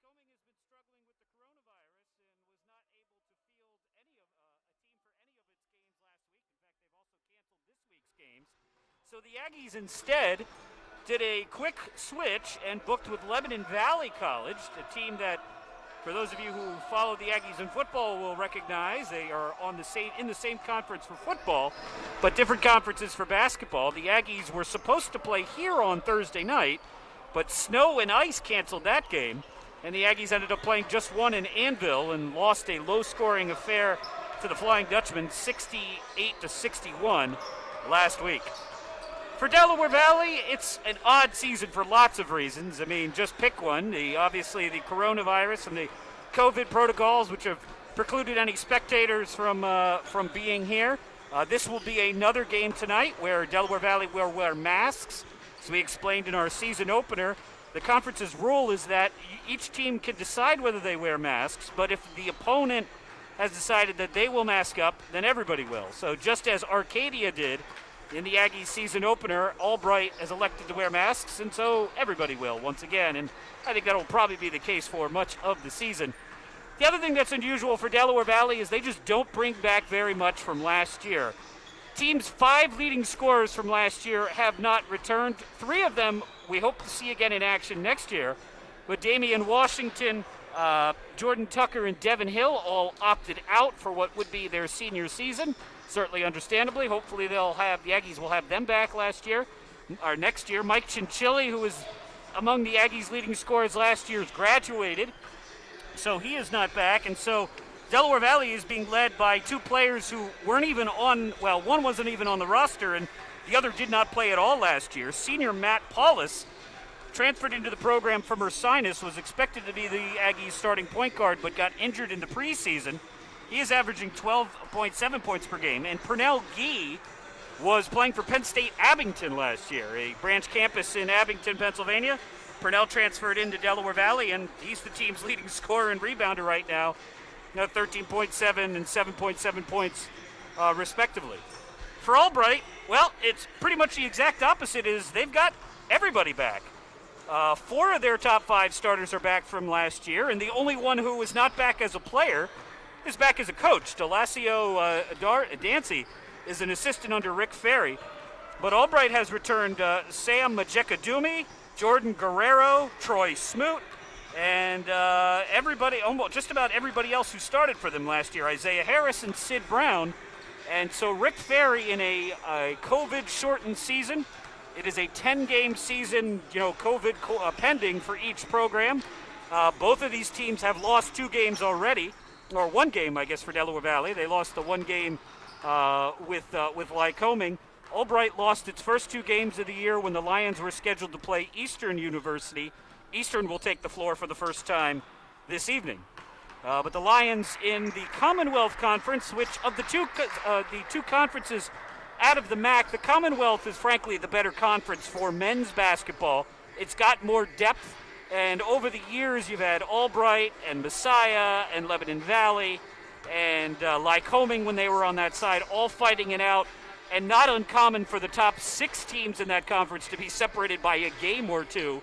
Lycoming has been struggling with the coronavirus and was not able to field a team for any of its games last week. In fact, they've also canceled this week's games. So the Aggies instead did a quick switch and booked with Lebanon Valley College, a team that, for those of you who follow the Aggies in football, will recognize they are in the same conference for football, but different conferences for basketball. The Aggies were supposed to play here on Thursday night, but snow and ice canceled that game, and the Aggies ended up playing just one in Anvil and lost a low-scoring affair to the Flying Dutchman, 68-61 last week. For Delaware Valley, it's an odd season for lots of reasons. I mean, just pick one. Obviously, the coronavirus and the COVID protocols, which have precluded any spectators from being here. This will be another game tonight where Delaware Valley will wear masks. As we explained in our season opener, the conference's rule is that each team can decide whether they wear masks, but if the opponent has decided that they will mask up, then everybody will. So just as Arcadia did in the Aggies season opener, Albright has elected to wear masks, and so everybody will once again. And I think that will probably be the case for much of the season. The other thing that's unusual for Delaware Valley is they just don't bring back very much from last year. Teams' 5 leading scorers from last year have not returned. 3 of them we hope to see again in action next year. But Damian Washington, Jordan Tucker, and Devin Hill all opted out for what would be their senior season. Certainly understandably. Hopefully the Aggies will have them back next year. Mike Chinchilli, who was among the Aggies' leading scorers last year, has graduated. So he is not back. And so Delaware Valley is being led by 2 players who weren't even one wasn't even on the roster, and the other did not play at all last year. Senior Matt Paulus transferred into the program from Ursinus, was expected to be the Aggies' starting point guard, but got injured in the preseason. He is averaging 12.7 points per game. And Pernell Gee was playing for Penn State Abington last year, a branch campus in Abington, Pennsylvania. Pernell transferred into Delaware Valley, and he's the team's leading scorer and rebounder right now. 13.7 and 7.7 points, respectively. For Albright, well, it's pretty much the exact opposite. Is they've got everybody back. 4 of their top 5 starters are back from last year, and the only one who was not back as a player is back as a coach. Delasio Dancy is an assistant under Rick Ferry. But Albright has returned Sam Majekadumi, Jordan Guerrero, Troy Smoot, and just about everybody else who started for them last year. Isaiah Harris and Sid Brown. And so Rick Ferry, in a COVID-shortened season, it is a 10-game season, COVID pending for each program. Both of these teams have lost 2 games already. Or 1 game, I guess, for Delaware Valley. They lost the 1 game with Lycoming. Albright lost its first 2 games of the year when the Lions were scheduled to play Eastern University. Eastern will take the floor for the first time this evening. But the Lions in the Commonwealth Conference, which of the two conferences out of the MAC, the Commonwealth is frankly the better conference for men's basketball. It's got more depth. And over the years, you've had Albright and Messiah and Lebanon Valley and Lycoming when they were on that side, all fighting it out. And not uncommon for the top 6 teams in that conference to be separated by a game or 2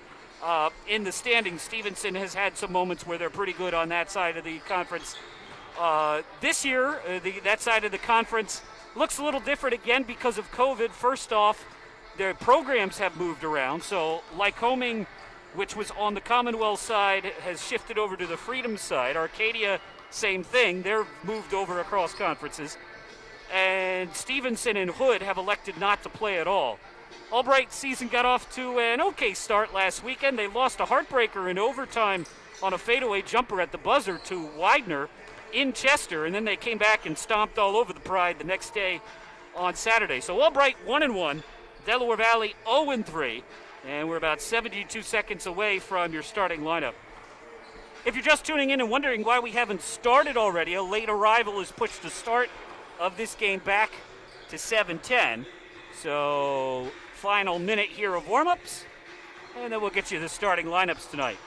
in the standings. Stevenson has had some moments where they're pretty good on that side of the conference. This year, that side of the conference looks a little different again because of COVID. First off, their programs have moved around. So Lycoming, which was on the Commonwealth side, has shifted over to the Freedom side. Arcadia, same thing. They're moved over across conferences. And Stevenson and Hood have elected not to play at all. Albright's season got off to an okay start last weekend. They lost a heartbreaker in overtime on a fadeaway jumper at the buzzer to Widener in Chester, and then they came back and stomped all over the Pride the next day on Saturday. So Albright 1-1, Delaware Valley 0-3. And we're about 72 seconds away from your starting lineup. If you're just tuning in and wondering why we haven't started already, a late arrival has pushed the start of this game back to 7:10. So final minute here of warm-ups, and then we'll get you the starting lineups tonight.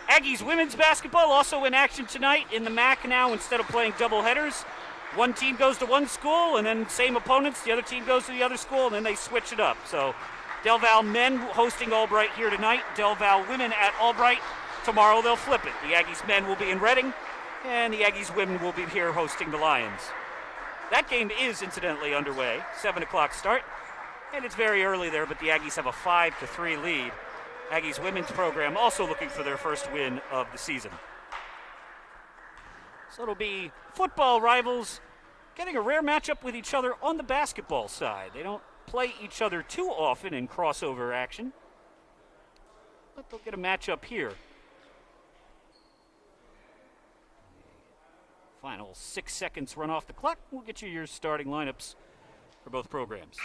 Aggies women's basketball also in action tonight in the MAC now. Instead of playing doubleheaders, one team goes to one school, and then same opponents, the other team goes to the other school, and then they switch it up. So Del Val men hosting Albright here tonight. Del Val women at Albright. tomorrow they'll flip it. The Aggies men will be in Reading, and the Aggies women will be here hosting the Lions. That game is incidentally underway, 7 o'clock start, and it's very early there, but the Aggies have a 5-3 lead. Aggies women's program also looking for their first win of the season. So it'll be football rivals getting a rare matchup with each other on the basketball side. They don't play each other too often in crossover action, but they'll get a matchup here. Final 6 seconds run off the clock. We'll get you your starting lineups for both programs.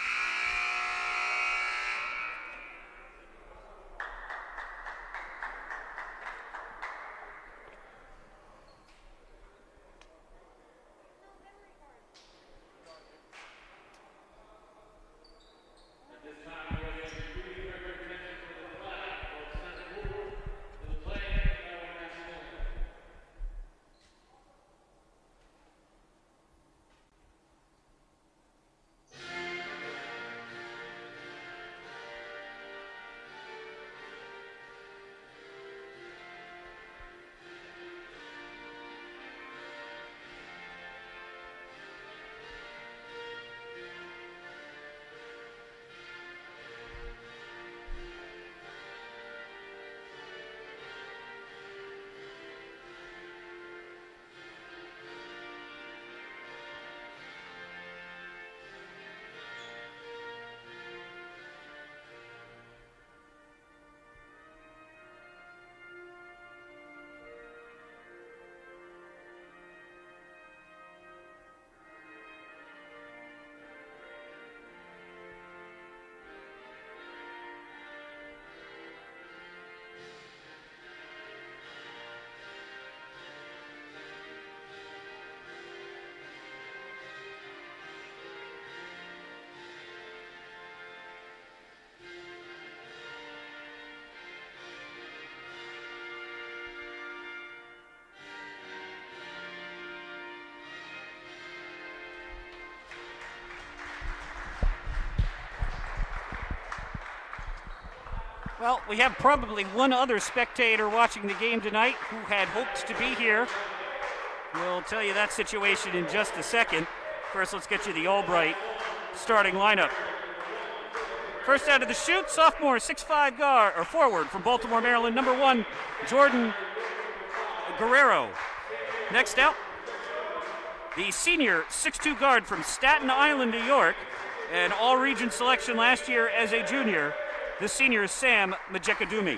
Well, we have probably one other spectator watching the game tonight who had hoped to be here. We'll tell you that situation in just a second. First, let's get you the Albright starting lineup. First out of the chute, sophomore 6'5" guard or forward from Baltimore, Maryland, number 1, Jordan Guerrero. Next out, the senior 6'2" guard from Staten Island, New York, an all-region selection last year as a junior. The senior is Sam Majekadumi.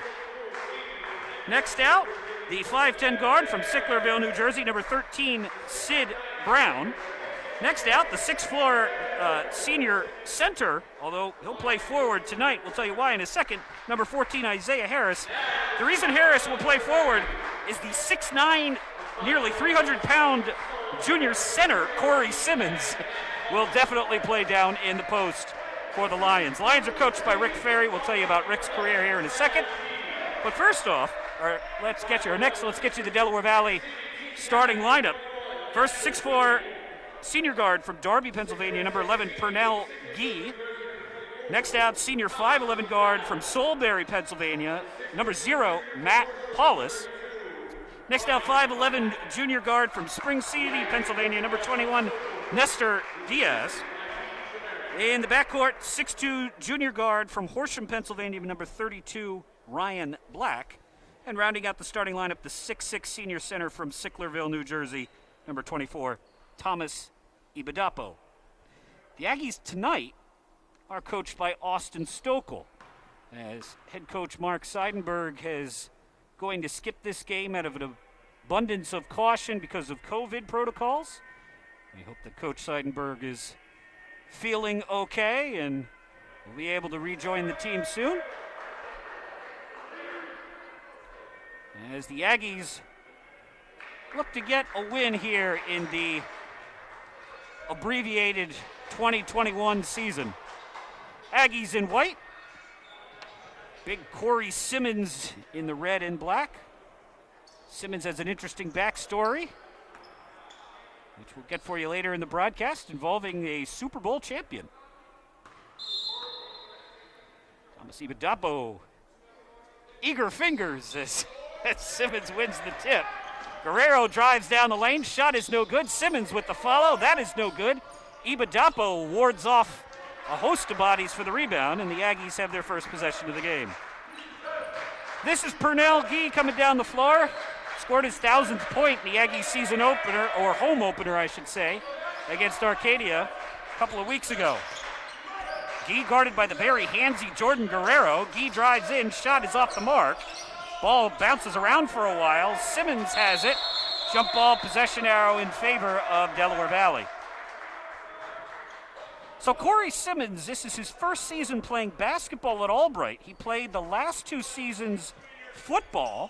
Next out, the 5'10" guard from Sicklerville, New Jersey, number 13, Sid Brown. Next out, the 6'4" senior center, although he'll play forward tonight. We'll tell you why in a second, number 14, Isaiah Harris. The reason Harris will play forward is the 6'9", nearly 300-pound junior center, Corey Simmons, will definitely play down in the post for the Lions. Lions are coached by Rick Ferry. We'll tell you about Rick's career here in a second. But first off, let's get you the Delaware Valley starting lineup. First, 6'4" senior guard from Darby, Pennsylvania, number 11, Pernell Gee. Next out, senior 5'11" guard from Soulbury, Pennsylvania, number 0, Matt Paulus. Next out, 5'11" junior guard from Spring City, Pennsylvania, number 21, Nestor Diaz. In the backcourt, 6'2" junior guard from Horsham, Pennsylvania, number 32, Ryan Black. And rounding out the starting lineup, the 6'6" senior center from Sicklerville, New Jersey, number 24, Thomas Ibadapo. The Aggies tonight are coached by Austin Stokel, as head coach Mark Seidenberg is going to skip this game out of an abundance of caution because of COVID protocols. We hope that Coach Seidenberg is feeling okay and will be able to rejoin the team soon. As the Aggies look to get a win here in the abbreviated 2021 season. Aggies in white. Big Corey Simmons in the red and black. Simmons has an interesting backstory, which we'll get for you later in the broadcast, involving a Super Bowl champion. Thomas Ibadapo, eager fingers as Simmons wins the tip. Guerrero drives down the lane. Shot is no good. Simmons with the follow. That is no good. Iguodala wards off a host of bodies for the rebound, and the Aggies have their first possession of the game. This is Pernell Gee coming down the floor. Scored his 1,000th point in the Aggies season opener, or home opener, I should say, against Arcadia a couple of weeks ago. Gee guarded by the very handsy Jordan Guerrero. Gee drives in. Shot is off the mark. Ball bounces around for a while. Simmons has it. Jump ball possession arrow in favor of Delaware Valley. So Corey Simmons, this is his first season playing basketball at Albright. He played the last 2 seasons football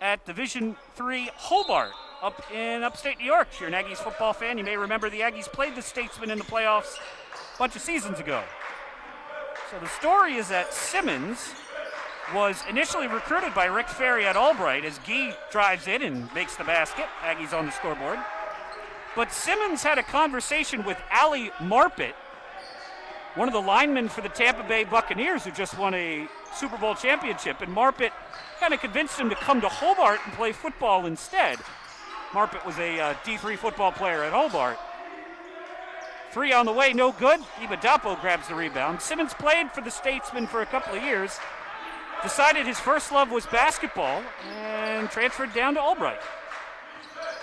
at Division III Hobart up in upstate New York. If you're an Aggies football fan, you may remember the Aggies played the Statesmen in the playoffs a bunch of seasons ago. So the story is that Simmons was initially recruited by Rick Ferry at Albright as Gee drives in and makes the basket. Aggies on the scoreboard. But Simmons had a conversation with Ali Marpet, one of the linemen for the Tampa Bay Buccaneers who just won a Super Bowl championship, and Marpet kind of convinced him to come to Hobart and play football instead. Marpet was a D3 football player at Hobart. 3 on the way, no good. Iguodala grabs the rebound. Simmons played for the Statesmen for a couple of years, decided his first love was basketball, and transferred down to Albright.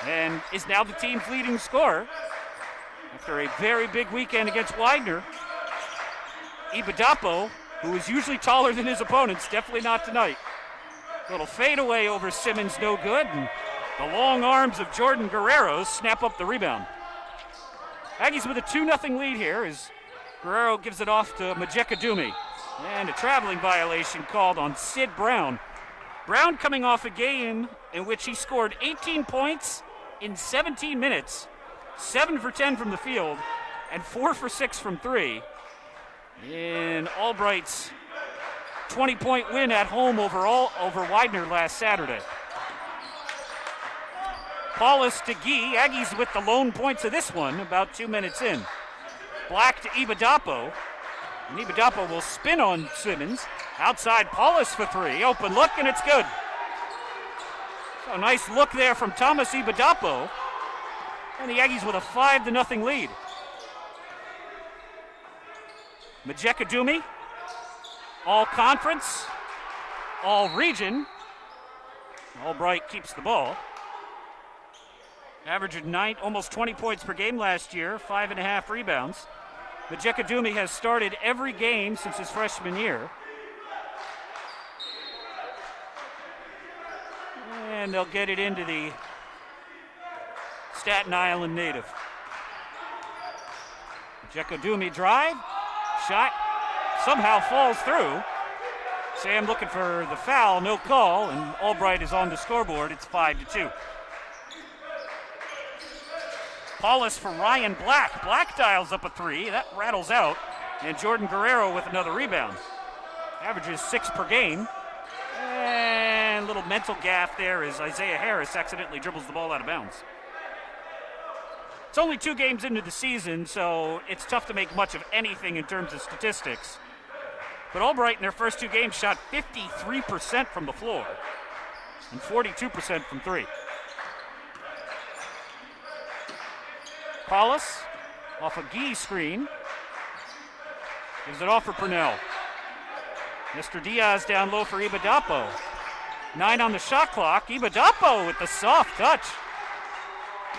And is now the team's leading scorer after a very big weekend against Widener. Iguodala, who is usually taller than his opponents, definitely not tonight. Little fadeaway over Simmons, no good, and the long arms of Jordan Guerrero snap up the rebound. Aggies with a 2-0 lead here as Guerrero gives it off to Majekadumi. And a traveling violation called on Sid Brown. Brown coming off a game in which he scored 18 points in 17 minutes, 7 for 10 from the field, and 4 for 6 from 3 in Albright's 20-point win at home over Widener last Saturday. Paulus to Gee. Aggies with the lone points of this one about 2 minutes in. Black to Iguodala. And Iguodala will spin on Simmons. Outside Paulus for 3. Open look, and it's good. So a nice look there from Thomas Iguodala. And the Aggies with a 5-0 lead. Majekadumi, all conference, all region. Albright keeps the ball. Averaged almost 20 points per game last year, 5.5 rebounds. Majekadumi has started every game since his freshman year. And they'll get it into the Staten Island native. Majekadumi drive, shot, somehow falls through. Sam looking for the foul, no call, and Albright is on the scoreboard. It's 5-2. Paulus for Ryan Black. Black dials up a 3. That rattles out. And Jordan Guerrero with another rebound. Averages 6 per game. And a little mental gaffe there as Isaiah Harris accidentally dribbles the ball out of bounds. It's only 2 games into the season, so it's tough to make much of anything in terms of statistics. But Albright in their first 2 games shot 53% from the floor and 42% from 3. Paulus off a Gee screen. Gives it off for Purnell. Mr. Diaz down low for Iguodala. 9 on the shot clock. Iguodala with the soft touch.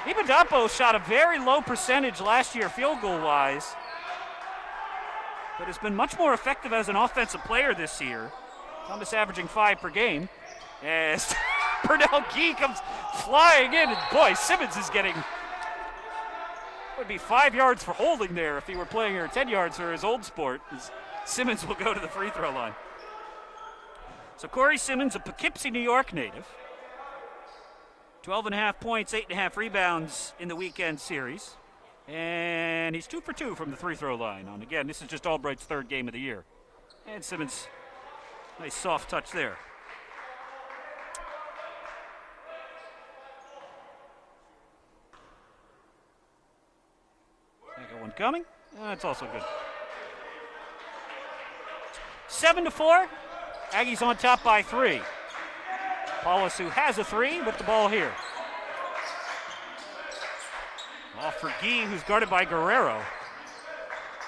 Iguodala shot a very low percentage last year field goal wise, but has been much more effective as an offensive player this year. Thomas averaging 5 per game. As Purnell Gee comes flying in, and boy, Simmons is getting... would be 5 yards for holding there if he were playing, or 10 yards for his old sport. Simmons will go to the free throw line. So Corey Simmons, a Poughkeepsie, New York native. 12.5 points, 8.5 rebounds in the weekend series. And he's 2 for 2 from the free throw line. And again, this is just Albright's 3rd game of the year. And Simmons, nice soft touch there. Second one coming. That's also good. 7-4. Aggies on top by 3. Paulus, who has a three, with the ball here. Off for Guy, who's guarded by Guerrero.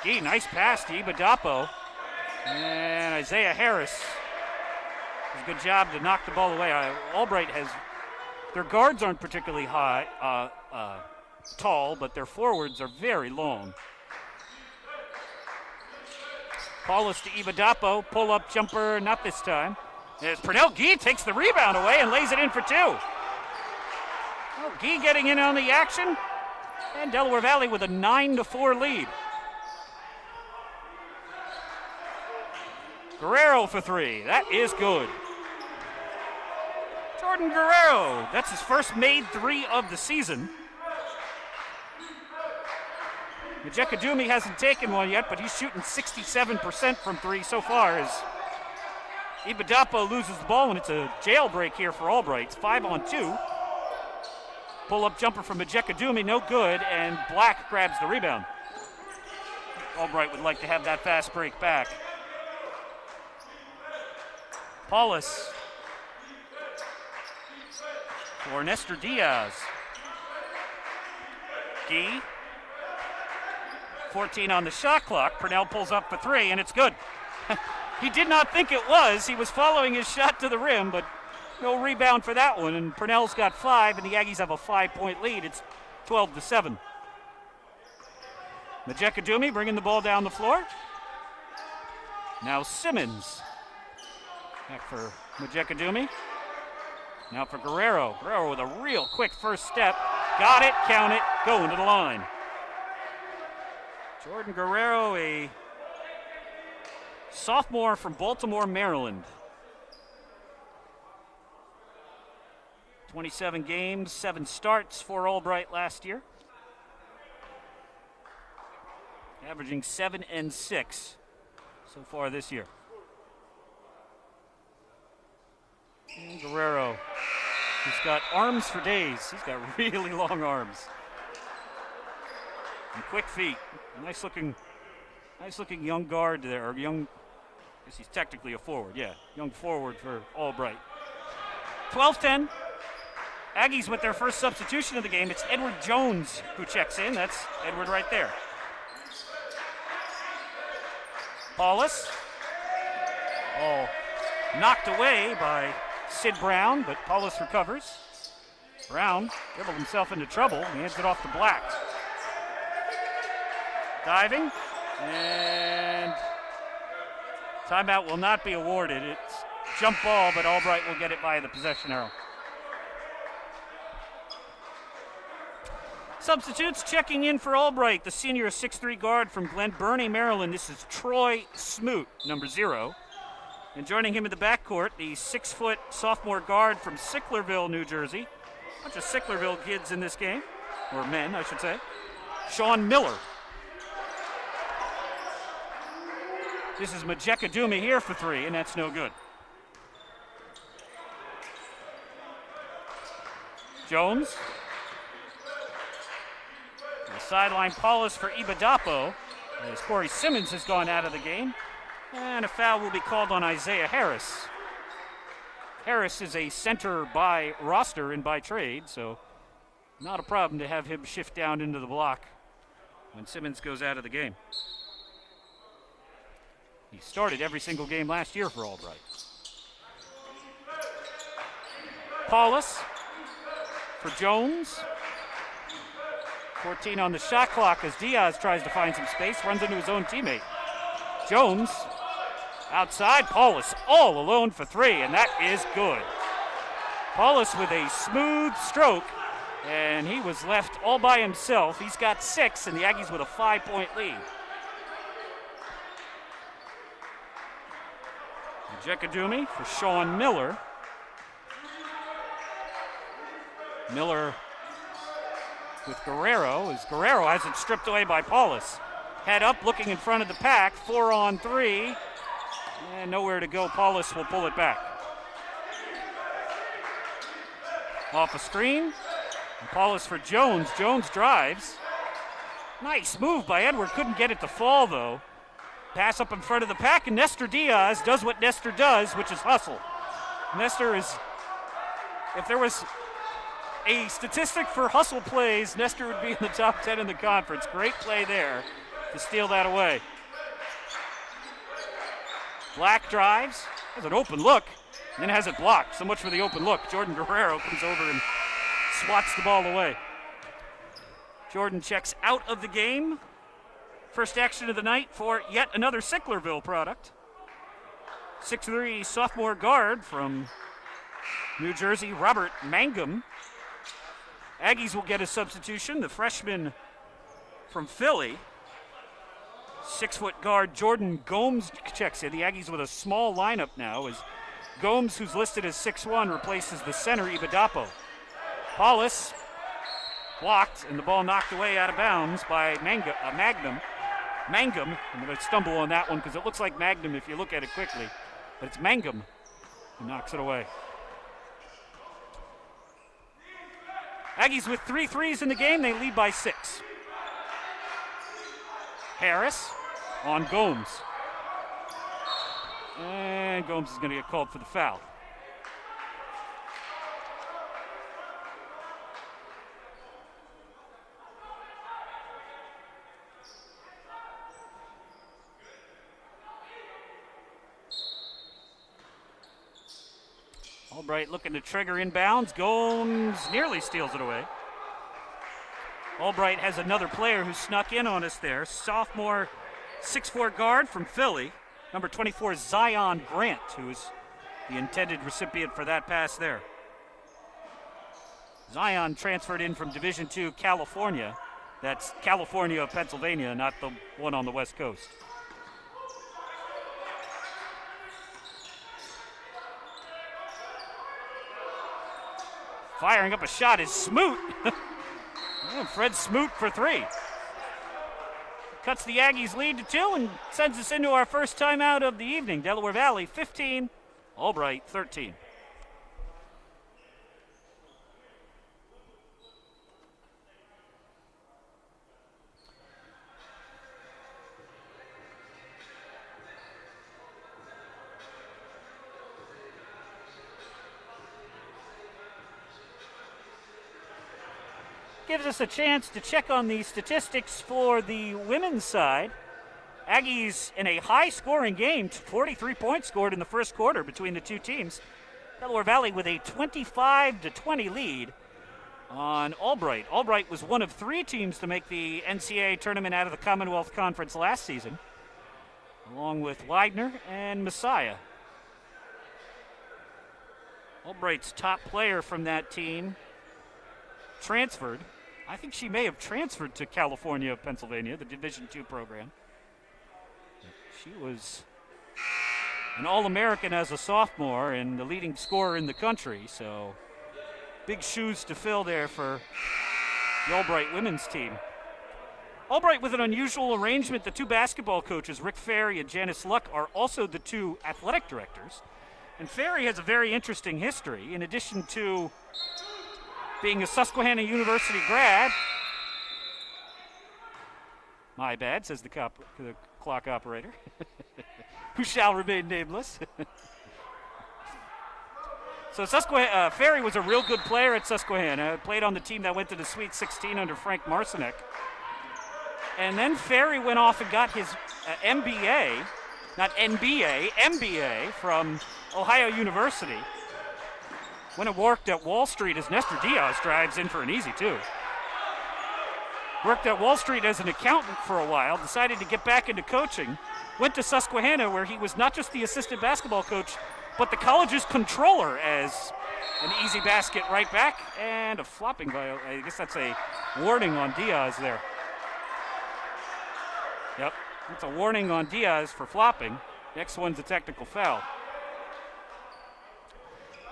Guy, nice pass to Iguodala. And Isaiah Harris does a good job to knock the ball away. Albright has, their guards aren't particularly tall, but their forwards are very long. Paulus to Iguodala, pull-up jumper, not this time. As Pernell Guy takes the rebound away and lays it in for two. Well, Guy getting in on the action, and Delaware Valley with a 9-4 lead. Guerrero for three, that is good. Jordan Guerrero, that's his first made three of the season. Majekadumi hasn't taken one yet, but he's shooting 67% from three so far as Iguodala loses the ball, and it's a jailbreak here for Albright. It's 5-on-2. Pull-up jumper from Majekadumi, no good, and Black grabs the rebound. Albright would like to have that fast break back. Paulus for Nestor Diaz. Guy, 14 on the shot clock. Purnell pulls up for three, and it's good. He did not think it was. He was following his shot to the rim, but no rebound for that one. And Purnell's got five, and the Aggies have a 5-point lead. It's 12-7. Majekadumi bringing the ball down the floor. Now Simmons. Back for Majekadumi. Now for Guerrero. Guerrero with a real quick first step. Got it, count it, going to the line. Jordan Guerrero, a sophomore from Baltimore, Maryland. 27 games, 7 starts for Albright last year. Averaging 7 and 6 so far this year. And Guerrero, he's got arms for days. He's got really long arms. And quick feet. Nice looking young guard there, or young, I guess he's technically a forward, yeah. Young forward for Albright. 12-10. Aggies with their first substitution of the game. It's Edward Jones who checks in. That's Edward right there. Paulus. Oh, knocked away by Sid Brown, but Paulus recovers. Brown dribbled himself into trouble. He hands it off to Black. Diving, and timeout will not be awarded. It's jump ball, but Albright will get it by the possession arrow. Substitutes checking in for Albright, the senior 6'3" guard from Glen Burnie, Maryland. This is Troy Smoot, number 0. And joining him in the backcourt, the 6-foot sophomore guard from Sicklerville, New Jersey. A bunch of Sicklerville kids in this game, or men, I should say. Sean Miller. This is Majekadumi here for three, and that's no good. Jones. The sideline Paulus for Iguodala, as Corey Simmons has gone out of the game. And a foul will be called on Isaiah Harris. Harris is a center by roster and by trade, so not a problem to have him shift down into the block when Simmons goes out of the game. He started every single game last year for Albright. Paulus for Jones. 14 on the shot clock as Diaz tries to find some space, runs into his own teammate. Jones outside, Paulus all alone for three, and that is good. Paulus with a smooth stroke, and he was left all by himself. He's got 6, and the Aggies with a 5-point lead. Majekadumi for Sean Miller. Miller with Guerrero, as Guerrero has it stripped away by Paulus. Head up, looking in front of the pack, 4-on-3, and nowhere to go. Paulus will pull it back. Off a screen, and Paulus for Jones. Jones drives. Nice move by Edward, couldn't get it to fall though. Pass up in front of the pack, and Nestor Diaz does what Nestor does, which is hustle. Nestor is if there was a statistic for hustle plays, Nestor would be in the top 10 in the conference. Great play there to steal that away. Black drives, has an open look, and then has it blocked. So much for the open look. Jordan Guerrero comes over and swats the ball away. Jordan checks out of the game. First action of the night for yet another Sicklerville product. 6'3" sophomore guard from New Jersey, Robert Mangum. Aggies will get a substitution. The freshman from Philly, 6-foot guard Jordan Gomes checks in. The Aggies with a small lineup now as Gomes, who's listed as 6'1", replaces the center Ibadapo. Paulus blocked, and the ball knocked away out of bounds by Mangum. I'm going to stumble on that one because it looks like Magnum if you look at it quickly, but it's Mangum who knocks it away. Aggies with 3 threes in the game. They lead by 6. Harris on Gomes. And Gomes is going to get called for the foul. Albright looking to trigger inbounds. Gomes nearly steals it away. Albright has another player who snuck in on us there. Sophomore 6'4" guard from Philly. Number 24, Zion Grant, who is the intended recipient for that pass there. Zion transferred in from Division II, California. That's California of Pennsylvania, not the one on the West Coast. Firing up a shot is Smoot. Fred Smoot for 3. Cuts the Aggies' lead to 2 and sends us into our first timeout of the evening. Delaware Valley 15, Albright 13. Gives us a chance to check on the statistics for the women's side. Aggies in a high-scoring game, 43 points scored in the first quarter between the two teams. Delaware Valley with a 25-20 lead on Albright. Albright was one of 3 teams to make the NCAA tournament out of the Commonwealth Conference last season, along with Widener and Messiah. Albright's top player from that team transferred. I think she may have transferred to California, Pennsylvania, the Division II program. She was an All-American as a sophomore and the leading scorer in the country, so big shoes to fill there for the Albright women's team. Albright with an unusual arrangement. The 2 basketball coaches, Rick Ferry and Janice Luck, are also the 2 athletic directors. And Ferry has a very interesting history. In addition to being a Susquehanna University grad. My bad, says the clock operator, who shall remain nameless. So Ferry was a real good player at Susquehanna, played on the team that went to the Sweet 16 under Frank Marcinek. And then Ferry went off and got his MBA, not NBA, MBA from Ohio University. When it worked at Wall Street as Nestor Diaz drives in for an easy 2. Worked at Wall Street as an accountant for a while, decided to get back into coaching, went to Susquehanna where he was not just the assistant basketball coach, but the college's controller as an easy basket right back and a flopping violation. I guess that's a warning on Diaz there. Yep, that's a warning on Diaz for flopping. Next one's a technical foul.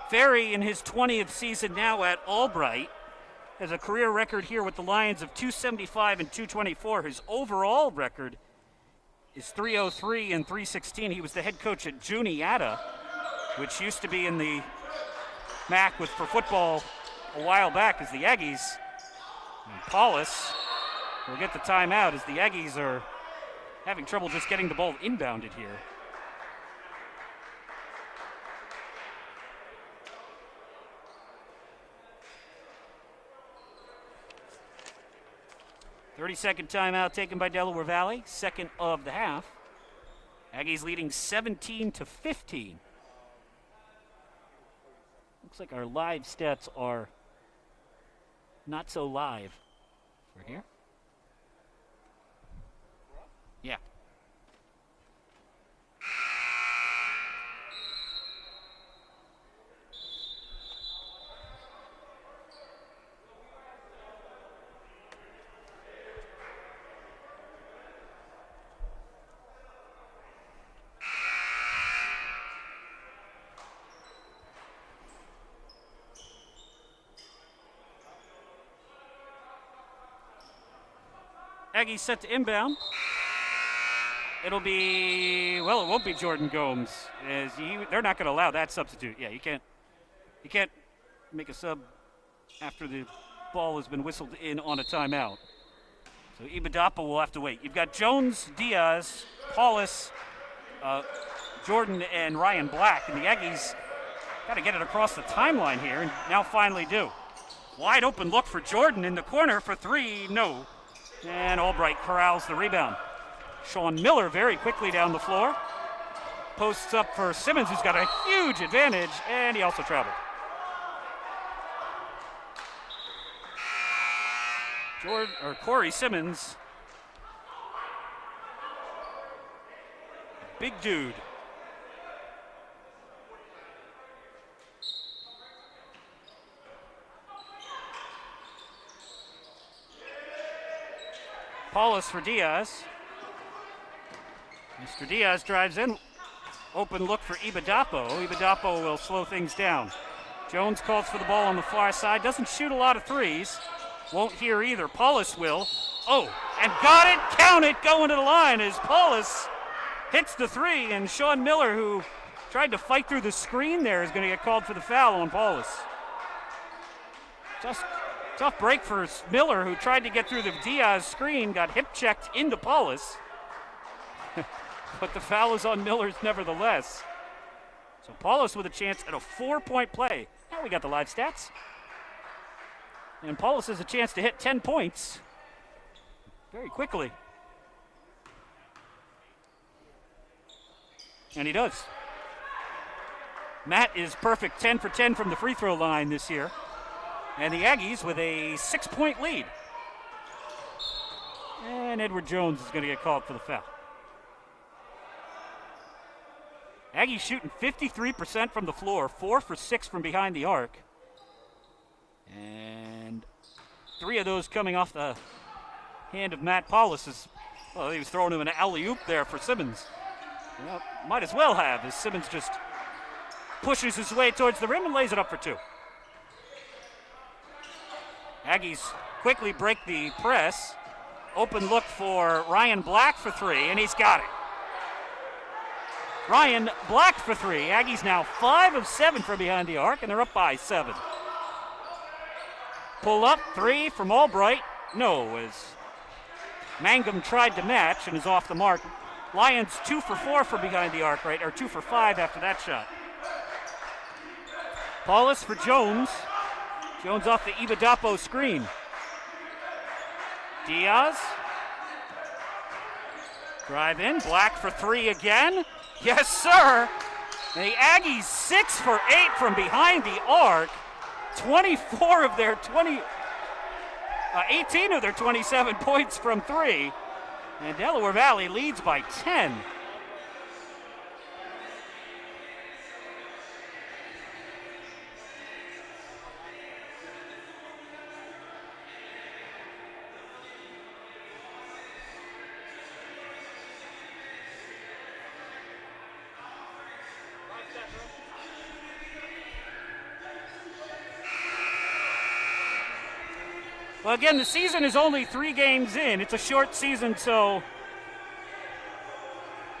Ferry, in his 20th season now at Albright, has a career record here with the Lions of 275 and 224. His overall record is 303 and 316. He was the head coach at Juniata, which used to be in the MAC for football a while back as the Aggies. And Paulus will get the timeout as the Aggies are having trouble just getting the ball inbounded here. 30-second timeout taken by Delaware Valley, second of the half. Aggies leading 17-15. Looks like our live stats are not so live. For here? Yeah. Aggies set to inbound. It'll be, well, it won't be Jordan Gomes. They're not going to allow that substitute. Yeah, you can't make a sub after the ball has been whistled in on a timeout. So Ibadapo will have to wait. You've got Jones, Diaz, Paulus, Jordan, and Ryan Black. And the Aggies got to get it across the timeline here, and now finally do. Wide open look for Jordan in the corner for three. No. And Albright corrals the rebound. Sean Miller very quickly down the floor. Posts up for Simmons, who's got a huge advantage, and he also traveled. Corey Simmons. Big dude. Paulus for Diaz. Mr. Diaz drives in. Open look for Ibadapo. Ibadapo will slow things down. Jones calls for the ball on the far side. Doesn't shoot a lot of threes. Won't here either. Paulus will. Oh, and got it. Count it. Going to the line as Paulus hits the three. And Sean Miller, who tried to fight through the screen there, is going to get called for the foul on Paulus. Just tough break for Miller, who tried to get through the Diaz screen, got hip-checked into Paulus. But the foul is on Miller's nevertheless. So Paulus with a chance at a 4-point play. Now we got the live stats. And Paulus has a chance to hit 10 points very quickly. And he does. Matt is perfect, 10 for 10 from the free throw line this year. And the Aggies with a 6-point lead. And Edward Jones is going to get called for the foul. Aggies shooting 53% from the floor, 4 for 6 from behind the arc. And 3 of those coming off the hand of Matt Paulus. Well, he was throwing him an alley-oop there for Simmons. Well, might as well have, as Simmons just pushes his way towards the rim and lays it up for 2. Aggies quickly break the press. Open look for Ryan Black for 3, and he's got it. Ryan Black for 3. Aggies now 5 of 7 from behind the arc, and they're up by 7. Pull up 3 from Albright. No, as Mangum tried to match and is off the mark. Lions 2 for 4 from behind the arc, right, or 2 for 5 after that shot. Paulus for Jones. Jones off the Ibadapo screen. Diaz. Drive in. Black for 3 again. Yes, sir. And the Aggies 6 for 8 from behind the arc. 24 of their 18 of their 27 points from 3. And Delaware Valley leads by 10. Well, again, the season is only 3 games in. It's a short season, so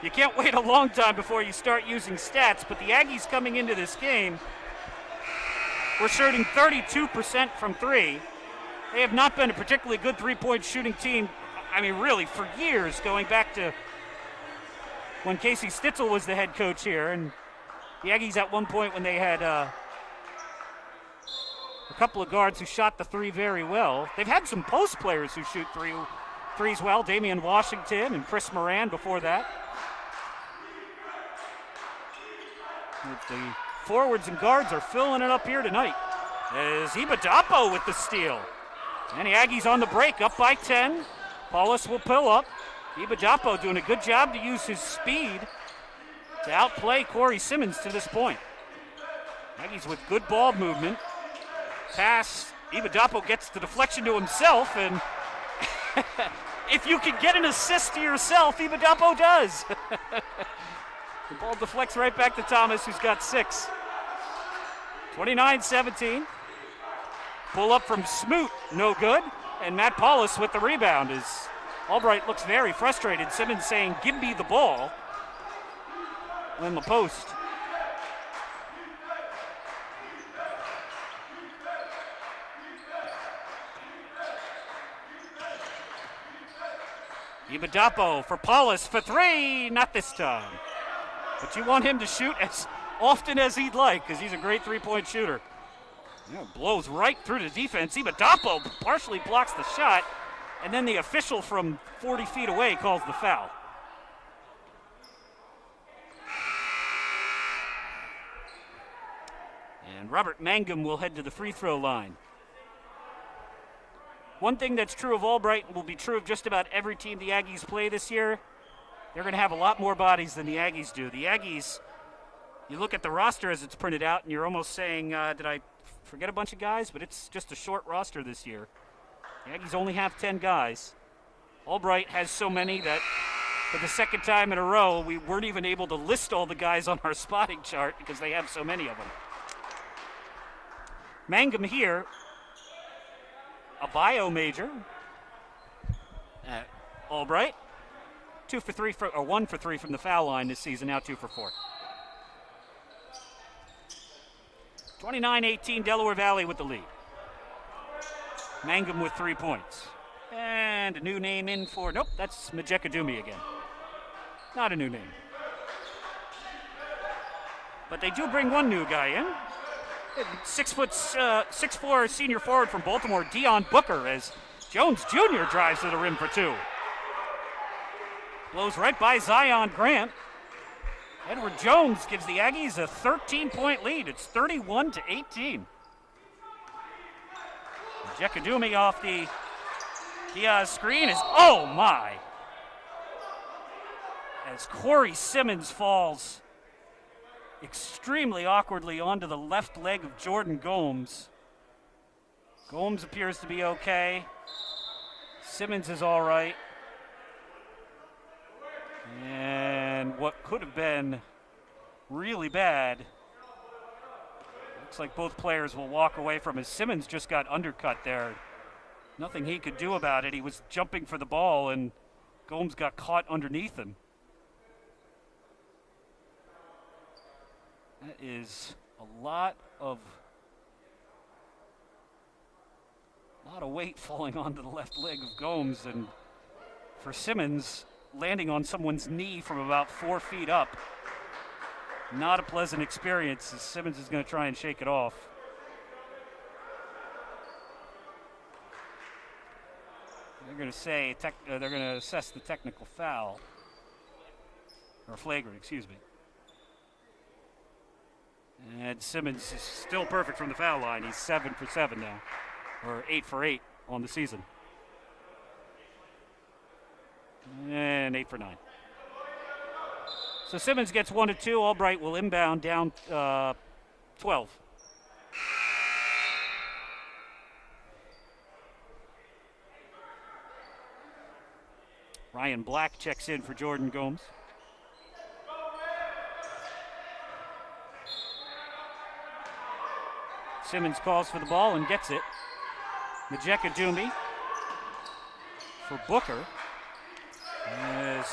you can't wait a long time before you start using stats. But the Aggies coming into this game were shooting 32% from 3. They have not been a particularly good three-point shooting team, I mean, really, for years, going back to when Casey Stitzel was the head coach here. And the Aggies at one point when they had a couple of guards who shot the 3 very well. They've had some post players who shoot 3 threes well. Damian Washington and Chris Moran before that. The forwards and guards are filling it up here tonight. As Iguodala with the steal. And the Aggies on the break, up by 10. Paulus will pull up. Iguodala doing a good job to use his speed to outplay Corey Simmons to this point. Aggies with good ball movement. Pass. Iguodala gets the deflection to himself, and if you can get an assist to yourself, Iguodala does. The ball deflects right back to Thomas, who's got 6. 29-17. Pull up from Smoot, no good. And Matt Paulus with the rebound as Albright looks very frustrated. Simmons saying, give me the ball. In the post. Iguodala for Paulus for 3, not this time. But you want him to shoot as often as he'd like because he's a great three-point shooter. Yeah, blows right through the defense. Iguodala partially blocks the shot, and then the official from 40 feet away calls the foul. And Robert Mangum will head to the free throw line. One thing that's true of Albright and will be true of just about every team the Aggies play this year, they're going to have a lot more bodies than the Aggies do. The Aggies, you look at the roster as it's printed out, and you're almost saying, did I forget a bunch of guys? But it's just a short roster this year. The Aggies only have 10 guys. Albright has so many that for the second time in a row, we weren't even able to list all the guys on our spotting chart because they have so many of them. Mangum here, a bio major. Albright, 1 for 3 from the foul line this season, now 2 for 4. 29-18, Delaware Valley with the lead. Mangum with 3 points. And a new name in for, nope, that's Majekadumi again. Not a new name. But they do bring one new guy in. 6'4" senior forward from Baltimore, Dion Booker, as Jones Jr. drives to the rim for 2. Blows right by Zion Grant. Edward Jones gives the Aggies a 13-point lead. It's 31-18. Jekadumi off the Diaz screen is, oh my! As Corey Simmons falls extremely awkwardly onto the left leg of Jordan Gomes. Gomes appears to be okay. Simmons is all right. And what could have been really bad, looks like both players will walk away from as Simmons just got undercut there. Nothing he could do about it. He was jumping for the ball and Gomes got caught underneath him. That is a lot of weight falling onto the left leg of Gomes, and for Simmons, landing on someone's knee from about 4 feet up. Not a pleasant experience as Simmons is going to try and shake it off. They're going to say they're going to assess the technical foul, or flagrant, excuse me. And Simmons is still perfect from the foul line. He's 7 for 7 now, or 8 for 8 on the season. And 8 for 9. So Simmons gets 1 of 2. Albright will inbound down 12. Ryan Black checks in for Jordan Gomes. Simmons calls for the ball and gets it. Majekadumi for Booker. Is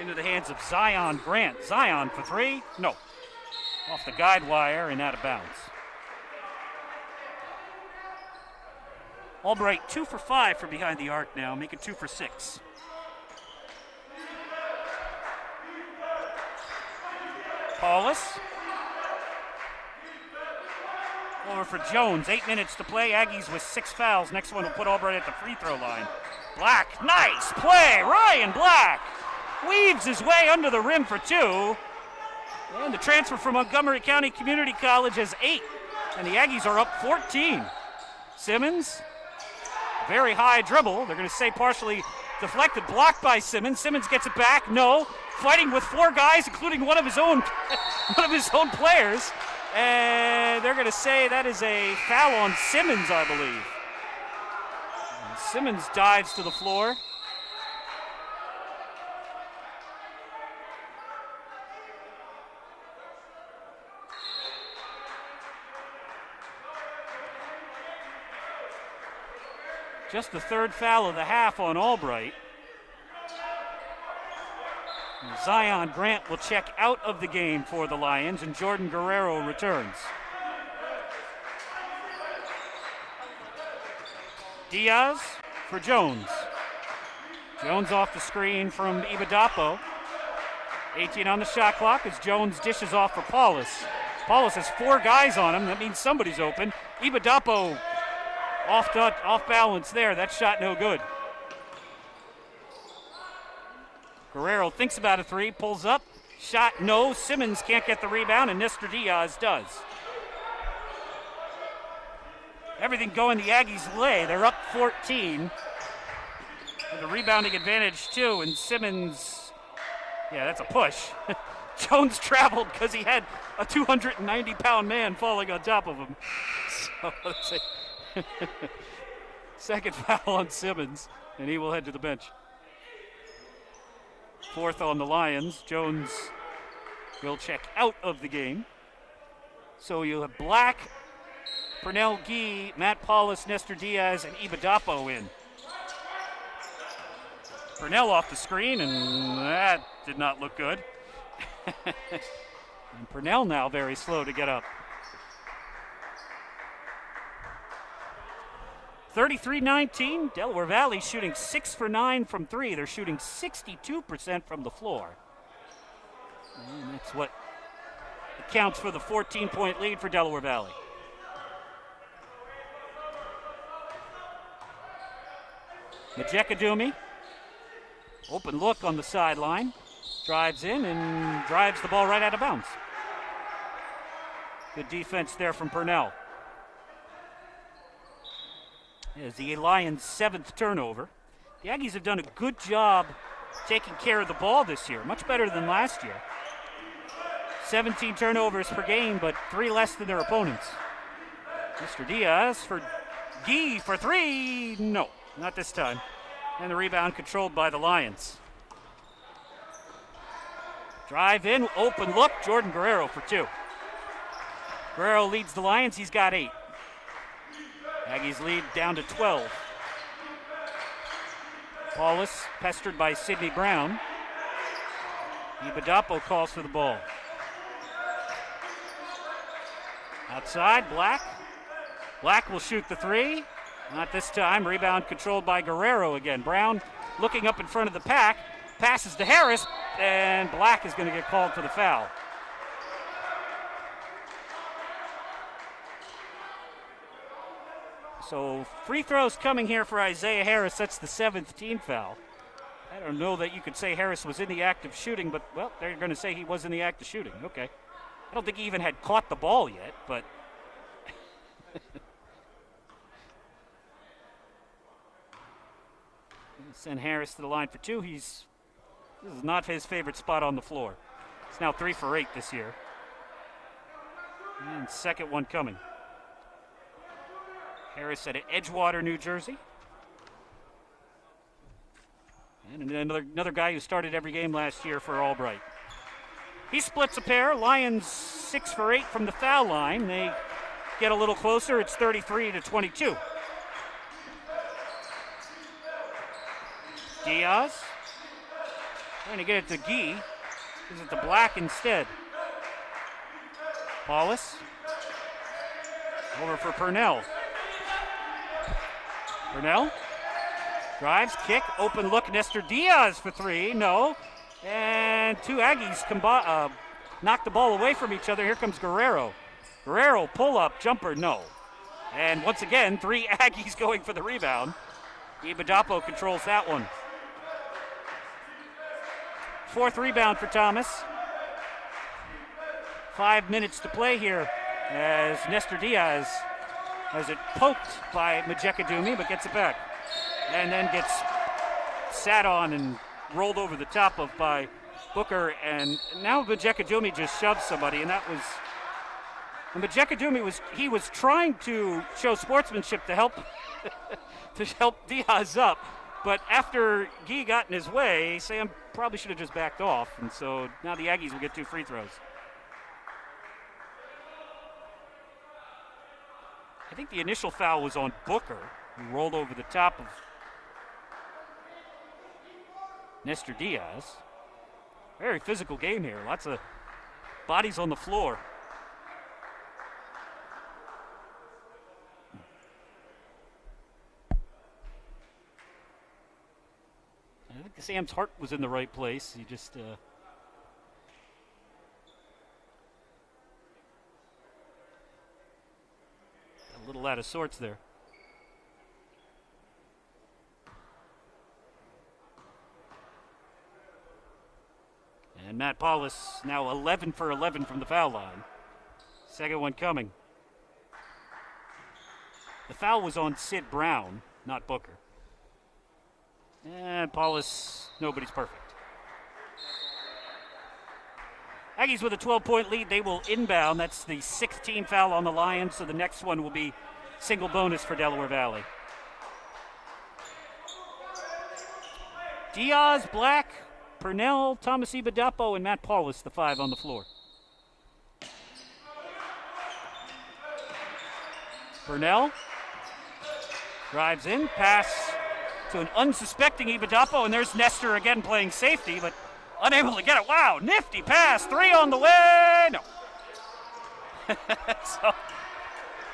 into the hands of Zion Grant. Zion for 3. No. Off the guide wire and out of bounds. Albright 2 for 5 from behind the arc now, making 2 for 6. Paulus. Over for Jones. 8 minutes to play. Aggies with 6 fouls. Next one will put Albright at the free throw line. Black, nice play. Ryan Black weaves his way under the rim for 2. And the transfer from Montgomery County Community College has 8. And the Aggies are up 14. Simmons, very high dribble. They're going to say partially deflected. Blocked by Simmons. Simmons gets it back. No. Fighting with 4 guys, including one of his own players. And they're going to say that is a foul on Simmons, I believe. And Simmons dives to the floor. Just the 3rd foul of the half on Albright. Zion Grant will check out of the game for the Lions, and Jordan Guerrero returns. Diaz for Jones. Jones off the screen from Ibadapo. 18 on the shot clock as Jones dishes off for Paulus. Paulus has 4 guys on him. That means somebody's open. Ibadapo off balance there. That shot no good. Guerrero thinks about a 3, pulls up, shot no. Simmons can't get the rebound, and Nestor Diaz does. Everything going the Aggies' way. They're up 14 with a rebounding advantage too, and Simmons, yeah, that's a push. Jones traveled because he had a 290-pound man falling on top of him. So let's see. Second foul on Simmons, and he will head to the bench. 4th on the Lions. Jones will check out of the game. So you have Black, Pernell Gee, Matt Paulus, Nestor Diaz, and Ibadapo in. Pernell off the screen, and that did not look good. And Pernell now very slow to get up. 33-19, Delaware Valley shooting 6 for 9 from 3. They're shooting 62% from the floor. And that's what accounts for the 14-point lead for Delaware Valley. Majekadumi, open look on the sideline, drives in and drives the ball right out of bounds. Good defense there from Pernell. As the Lions' 7th turnover. The Aggies have done a good job taking care of the ball this year, much better than last year. 17 turnovers per game, but 3 less than their opponents. Mr. Diaz for Gee for 3. No, not this time. And the rebound controlled by the Lions. Drive in, open look, Jordan Guerrero for 2. Guerrero leads the Lions, he's got 8. Aggies lead down to 12. Paulus pestered by Sidney Brown. Ibadapo calls for the ball. Outside, Black. Black will shoot the 3. Not this time. Rebound controlled by Guerrero again. Brown looking up in front of the pack. Passes to Harris, and Black is going to get called for the foul. So free throws coming here for Isaiah Harris. That's the 7th team foul. I don't know that you could say Harris was in the act of shooting, but, well, they're going to say he was in the act of shooting. Okay. I don't think he even had caught the ball yet, but send Harris to the line for 2. This is not his favorite spot on the floor. It's now 3 for 8 this year. And second one coming. Harris at Edgewater, New Jersey. And another guy who started every game last year for Albright. He splits a pair. Lions 6 for 8 from the foul line. They get a little closer. It's 33-22. Diaz trying to get it to Gee. Gives it to Black instead. Paulus over for Pernell. Pernell drives, kick, open look. Nestor Diaz for 3. No. And 2 Aggies knock the ball away from each other. Here comes Guerrero. Guerrero, pull-up, jumper, no. And once again, 3 Aggies going for the rebound. Iguodala controls that one. 4th rebound for Thomas. 5 minutes to play here as Nestor Diaz has it poked by Majekadumi, but gets it back. And then gets sat on and rolled over the top of by Booker. And now Majekadumi just shoved somebody, and that was... And Majekadumi was trying to show sportsmanship to help to help Diaz up, but after Guy got in his way, Sam probably should have just backed off, and so now the Aggies will get 2 free throws. I think the initial foul was on Booker, who rolled over the top of Nestor Diaz. Very physical game here. Lots of bodies on the floor. I think Sam's heart was in the right place. He just a little out of sorts there. And Matt Paulus now 11 for 11 from the foul line. Second one coming. The foul was on Sid Brown, not Booker. And Paulus, nobody's perfect. Aggies with a 12-point lead. They will inbound. That's the 6th team foul on the Lions, so the next one will be single bonus for Delaware Valley. Diaz, Black, Purnell, Thomas Iguodala, and Matt Paulus, the 5 on the floor. Purnell drives in, pass to an unsuspecting Iguodala, and there's Nestor again playing safety, but unable to get it. Wow, nifty pass, 3 on the way. No. So,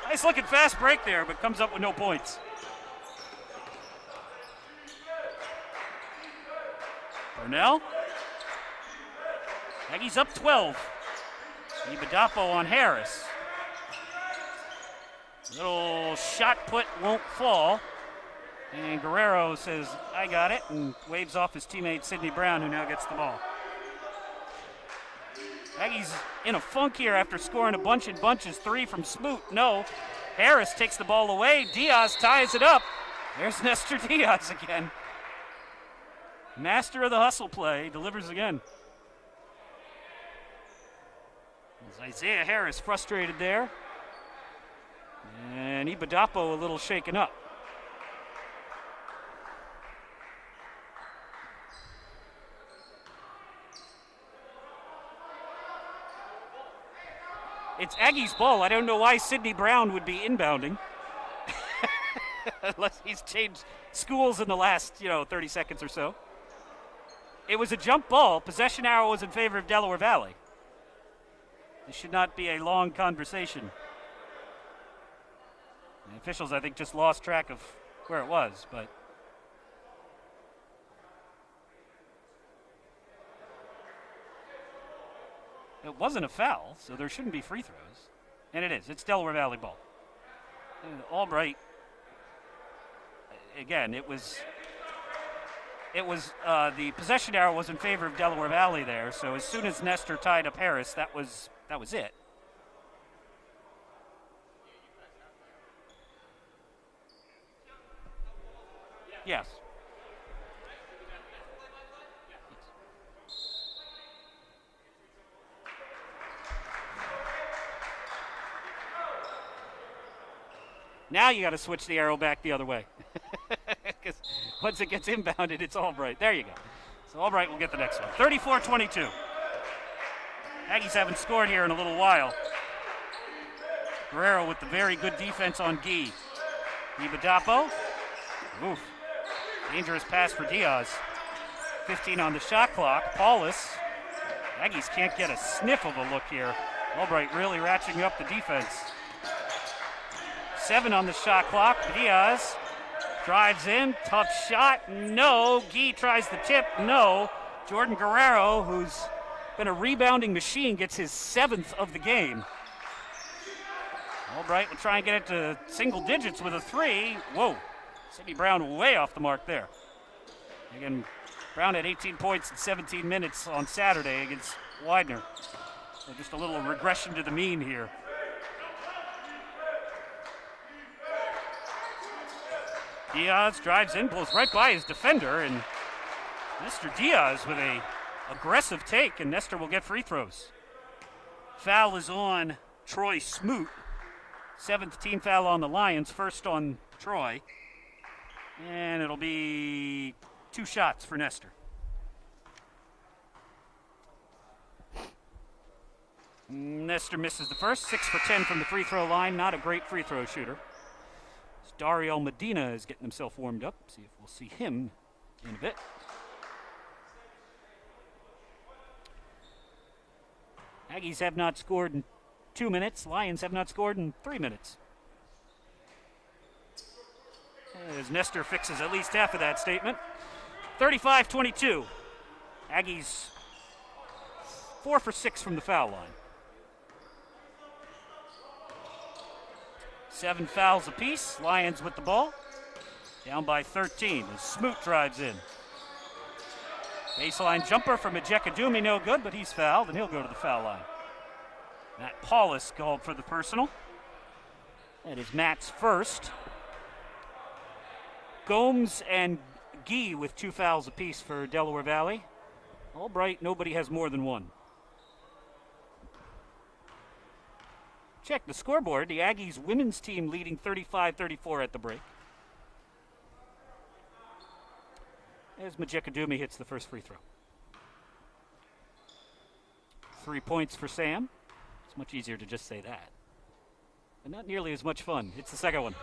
nice looking fast break there, but comes up with no points. Purnell. Aggies up 12. Iguodala on Harris. Little shot put won't fall. And Guerrero says, I got it, and waves off his teammate Sidney Brown, who now gets the ball. Aggies in a funk here after scoring a bunch in bunches. 3 from Smoot, no. Harris takes the ball away. Diaz ties it up. There's Nestor Diaz again. Master of the hustle play, delivers again. There's Isaiah Harris frustrated there. And Iguodala a little shaken up. It's Aggie's ball. I don't know why Sidney Brown would be inbounding. Unless he's changed schools in the last, 30 seconds or so. It was a jump ball. Possession arrow was in favor of Delaware Valley. This should not be a long conversation. The officials, I think, just lost track of where it was, but it wasn't a foul, so there shouldn't be free throws. And it is. It's Delaware Valley ball. Albright, again, it was the possession arrow was in favor of Delaware Valley there, so as soon as Nestor tied up Harris, that was it. Yes. Now you got to switch the arrow back the other way. Because once it gets inbounded, it's Albright. There you go. So Albright will get the next one. 34-22. Aggies haven't scored here in a little while. Guerrero with the very good defense on Guy. Iguodala. Oof. Dangerous pass for Diaz. 15 on the shot clock. Paulus. Aggies can't get a sniff of a look here. Albright really ratcheting up the defense. 7 on the shot clock. Diaz drives in. Tough shot. No. Guy tries the tip. No. Jordan Guerrero, who's been a rebounding machine, gets his 7th of the game. Albright will try and get it to single digits with a 3. Whoa. Sidney Brown way off the mark there. Again, Brown had 18 points in 17 minutes on Saturday against Widener. So just a little regression to the mean here. Diaz drives in, blows right by his defender, and Mr. Diaz with a aggressive take, and Nestor will get free throws. Foul is on Troy Smoot. 7th team foul on the Lions, first on Troy. And it'll be 2 shots for Nestor. Nestor misses the first, 6 for 10 from the free throw line. Not a great free throw shooter. Dario Medina is getting himself warmed up. See if we'll see him in a bit. Aggies have not scored in 2 minutes. Lions have not scored in 3 minutes. As Nestor fixes at least half of that statement. 35-22. Aggies 4 for 6 from the foul line. 7 fouls apiece. Lions with the ball. Down by 13 as Smoot drives in. Baseline jumper from Ejekadumi, no good, but he's fouled, and he'll go to the foul line. Matt Paulus called for the personal. That is Matt's first. Gomes and Gee with 2 fouls apiece for Delaware Valley. Albright, nobody has more than 1. Check the scoreboard. The Aggies women's team leading 35-34 at the break. As Majekadumi hits the first free throw. 3 points for Sam. It's much easier to just say that. And not nearly as much fun. It's the second one.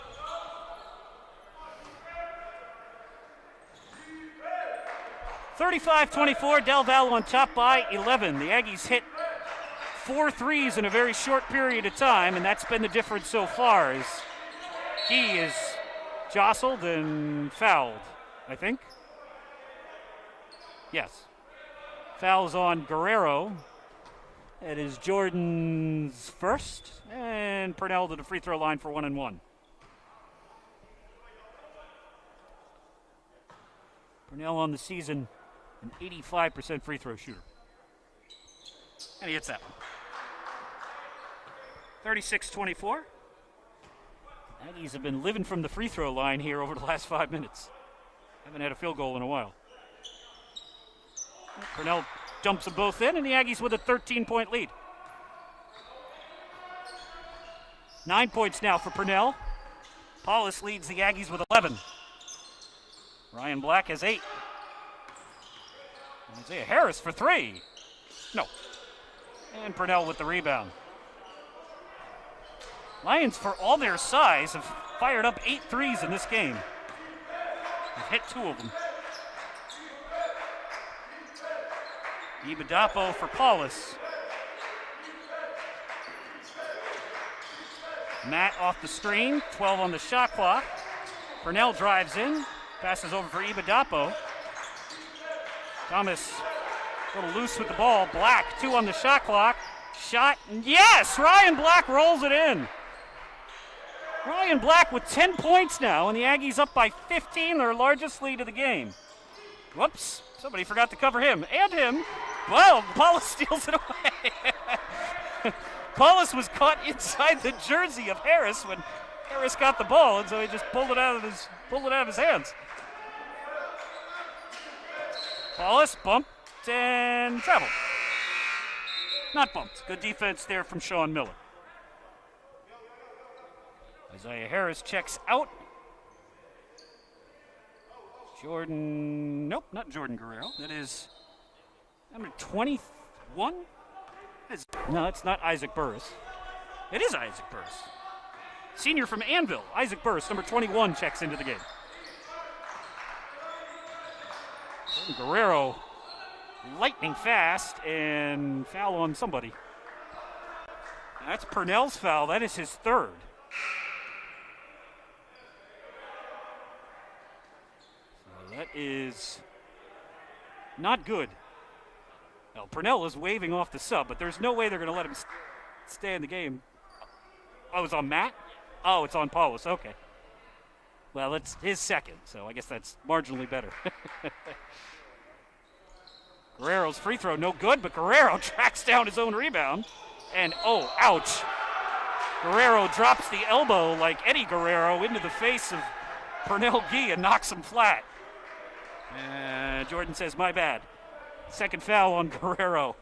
(35-24), Del Valle on top by 11. The Aggies hit 4 threes in a very short period of time, and that's been the difference so far. As he is jostled and fouled, I think. Yes. Fouls on Guerrero. It is Jordan's first, and Purnell to the free throw line for 1 and 1. Purnell on the season, an 85% free throw shooter. And he hits that one. 36-24. Aggies have been living from the free throw line here over the last 5 minutes. Haven't had a field goal in a while. Purnell dumps them both in, and the Aggies with a 13-point lead. 9 points now for Purnell. Paulus leads the Aggies with 11. Ryan Black has 8. Isaiah Harris for 3. No. And Purnell with the rebound. Lions, for all their size, have fired up 8 threes in this game. They've hit 2 of them. Ibadapo for Paulus. Matt off the screen, 12 on the shot clock. Purnell drives in, passes over for Ibadapo. Thomas a little loose with the ball. Black, 2 on the shot clock. Shot, yes! Ryan Black rolls it in. Ryan Black with 10 points now, and the Aggies up by 15, their largest lead of the game. Whoops, somebody forgot to cover him, and him. Well, Paulus steals it away. Paulus was caught inside the jersey of Harris when Harris got the ball, and so he just pulled it out of his hands. Paulus bumped and traveled. Not bumped. Good defense there from Sean Miller. Isaiah Harris checks out. Nope, not Jordan Guerrero. That is number 21. No, it's not Isaac Burris. It is Isaac Burris. Senior from Anvil, Isaac Burris, number 21, checks into the game. Jordan Guerrero, lightning fast, and foul on somebody. That's Purnell's foul. That is his 3rd. So that is not good. Well, Purnell is waving off the sub, but there's no way they're going to let him stay in the game. Oh, it's on Matt? Oh, it's on Paulus. Okay. Well, it's his second, so I guess that's marginally better. Guerrero's free throw, no good, but Guerrero tracks down his own rebound. And, oh, ouch. Guerrero drops the elbow like Eddie Guerrero into the face of Pernell Gee and knocks him flat. And Jordan says, my bad. Second foul on Guerrero.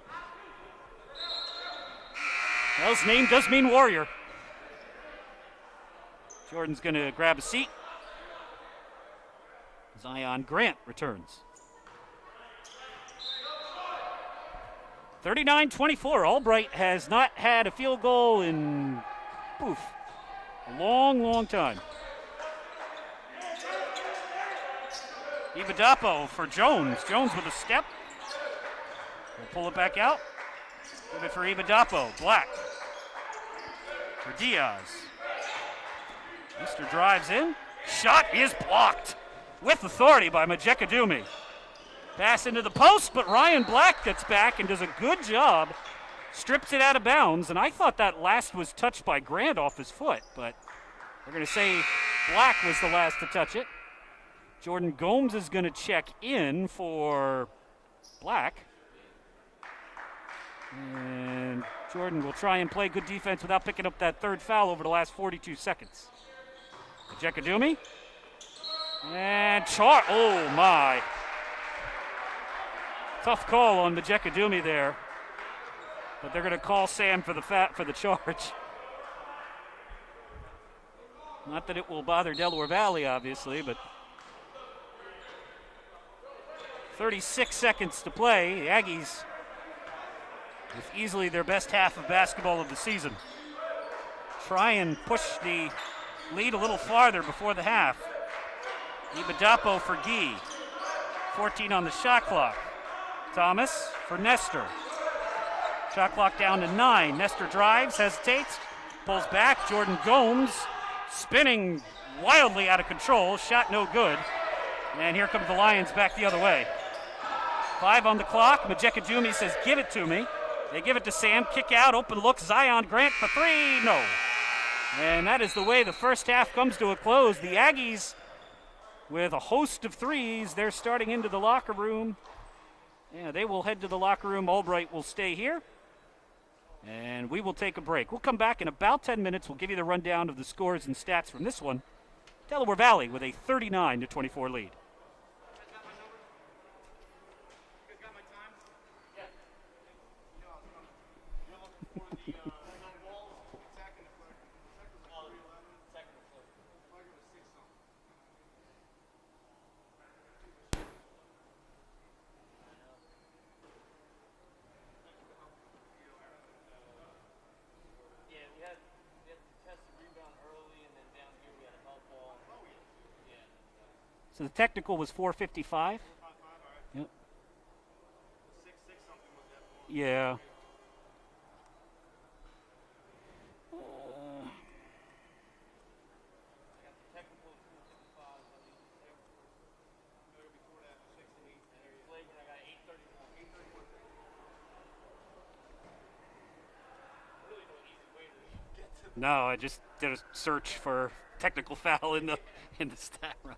Well, his name does mean warrior. Jordan's going to grab a seat. Zion Grant returns. 39-24. Albright has not had a field goal in a long, long time. Iguodala for Jones. Jones with a step. We'll pull it back out. Give it for Iguodala. Black. For Diaz. Mr. drives in. Shot is blocked with authority by Majekadumi. Pass into the post, but Ryan Black gets back and does a good job. Strips it out of bounds, and I thought that last was touched by Grant off his foot, but we're going to say Black was the last to touch it. Jordan Gomes is going to check in for Black. And Jordan will try and play good defense without picking up that third foul over the last 42 seconds. Majekadumi. And oh my. Tough call on Majekadumi there. But they're going to call Sam for the charge. Not that it will bother Delaware Valley, obviously, but 36 seconds to play. The Aggies with easily their best half of basketball of the season. Try and push the lead a little farther before the half. Iguodala for Gee. 14 on the shot clock. Thomas for Nestor. Shot clock down to 9. Nestor drives, hesitates, pulls back. Jordan Gomes spinning wildly out of control. Shot no good. And here comes the Lions back the other way. 5 on the clock. Majekadumi says, give it to me. They give it to Sam. Kick out, open look. Zion Grant for 3. No. And that is the way the first half comes to a close. The Aggies, with a host of threes, they're starting into the locker room. Yeah, they will head to the locker room. Albright will stay here. And we will take a break. We'll come back in about 10 minutes. We'll give you the rundown of the scores and stats from this one. Delaware Valley with a 39-24 lead. So the technical was 4:55. Yep. Yeah. No, I just did a search for technical foul in the stat run.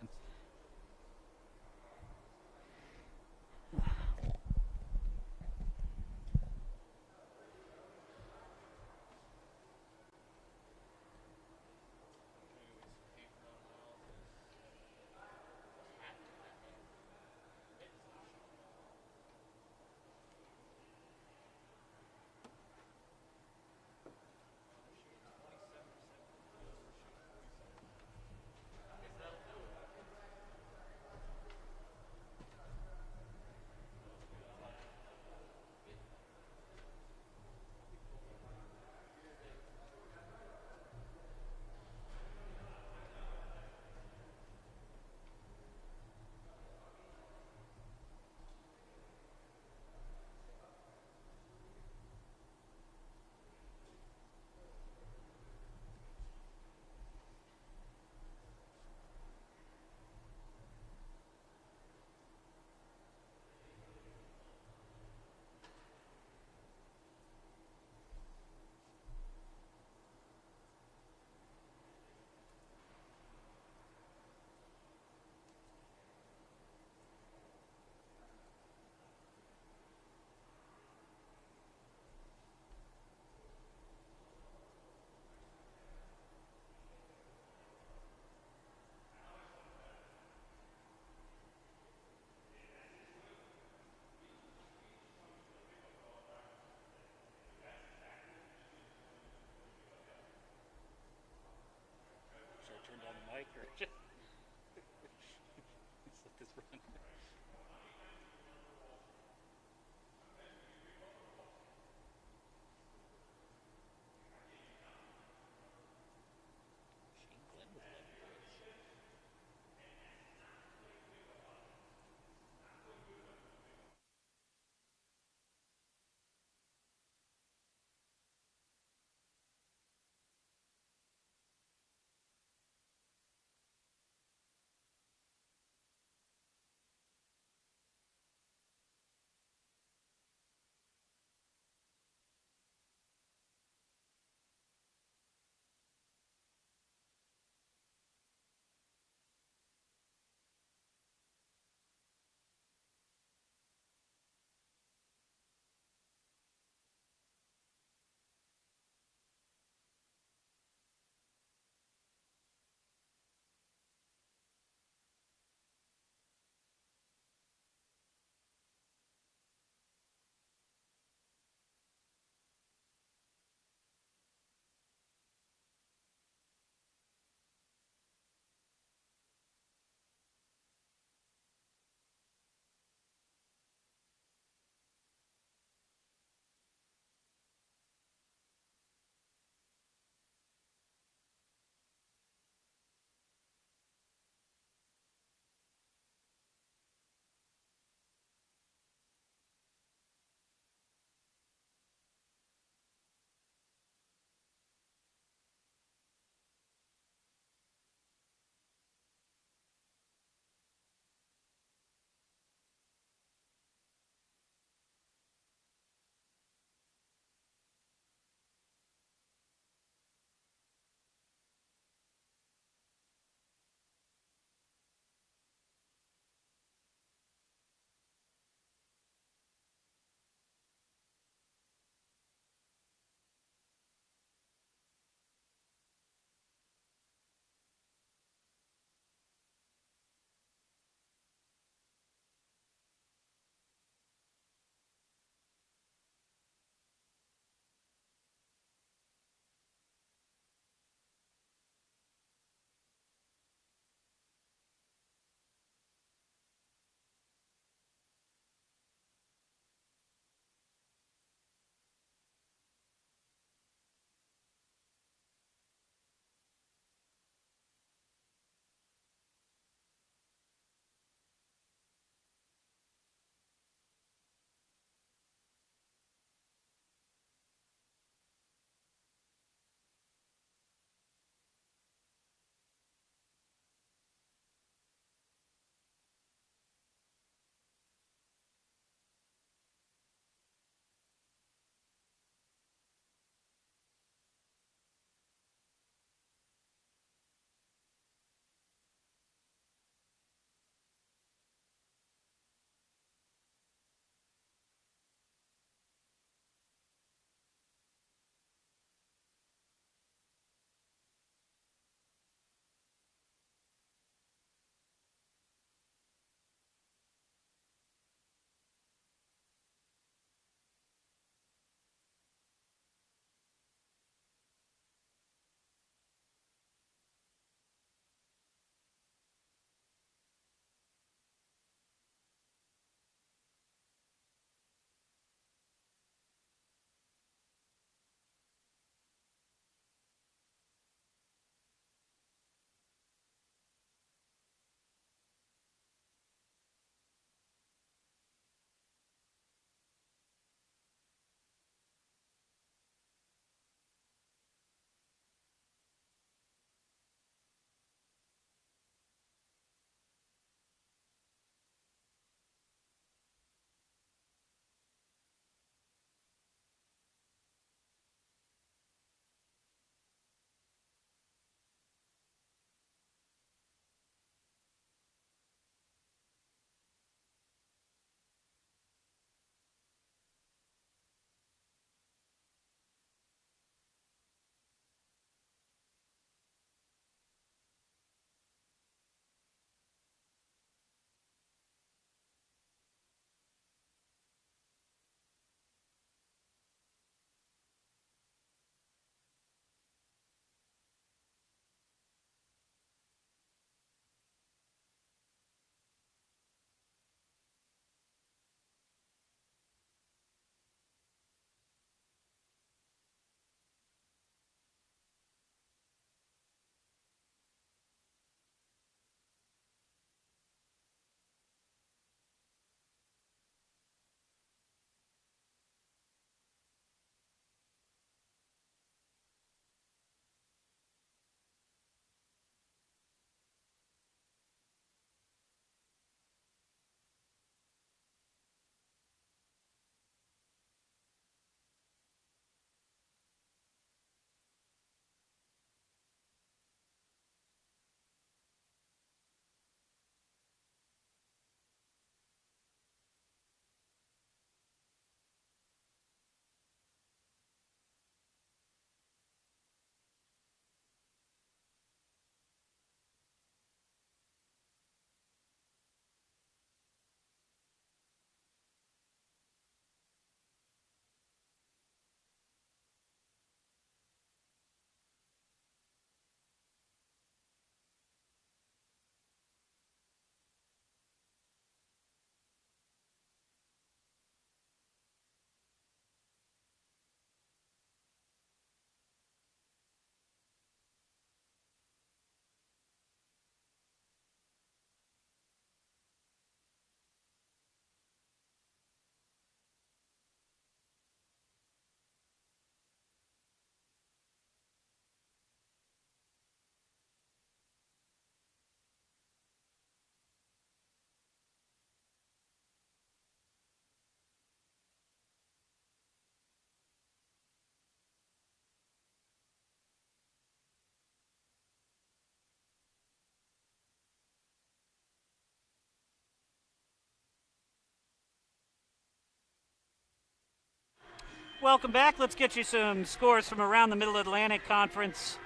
welcome back. Let's get you some scores from around the Middle Atlantic Conference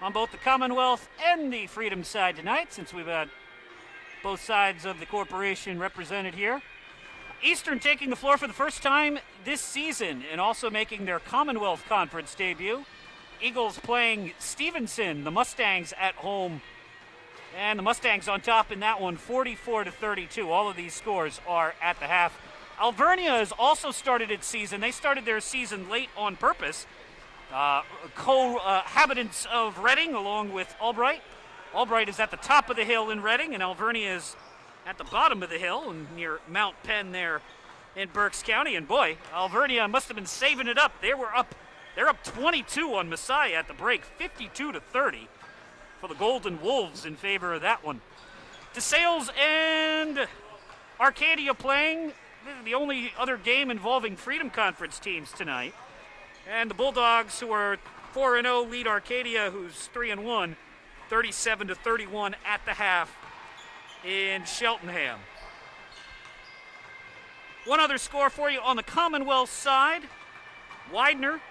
on both the Commonwealth and the Freedom side tonight, since we've got both sides of the corporation represented here. Eastern taking the floor for the first time this season and also making their Commonwealth Conference debut. Eagles playing Stevenson, the Mustangs at home, and the Mustangs on top in that one, 44-32. All of these scores are at the half. Alvernia has also started its season. They started their season late on purpose. Cohabitants of Reading along with Albright. Albright is at the top of the hill in Reading, and Alvernia is at the bottom of the hill and near Mount Penn there in Berks County. And boy, Alvernia must have been saving it up. They're up 22 on Messiah at the break, 52-30 for the Golden Wolves in favor of that one. DeSales and Arcadia playing. This is the only other game involving Freedom Conference teams tonight. And the Bulldogs, who are 4-0, lead Arcadia, who's 3-1, 37-31 at the half in Cheltenham. One other score for you on the Commonwealth side. Widener,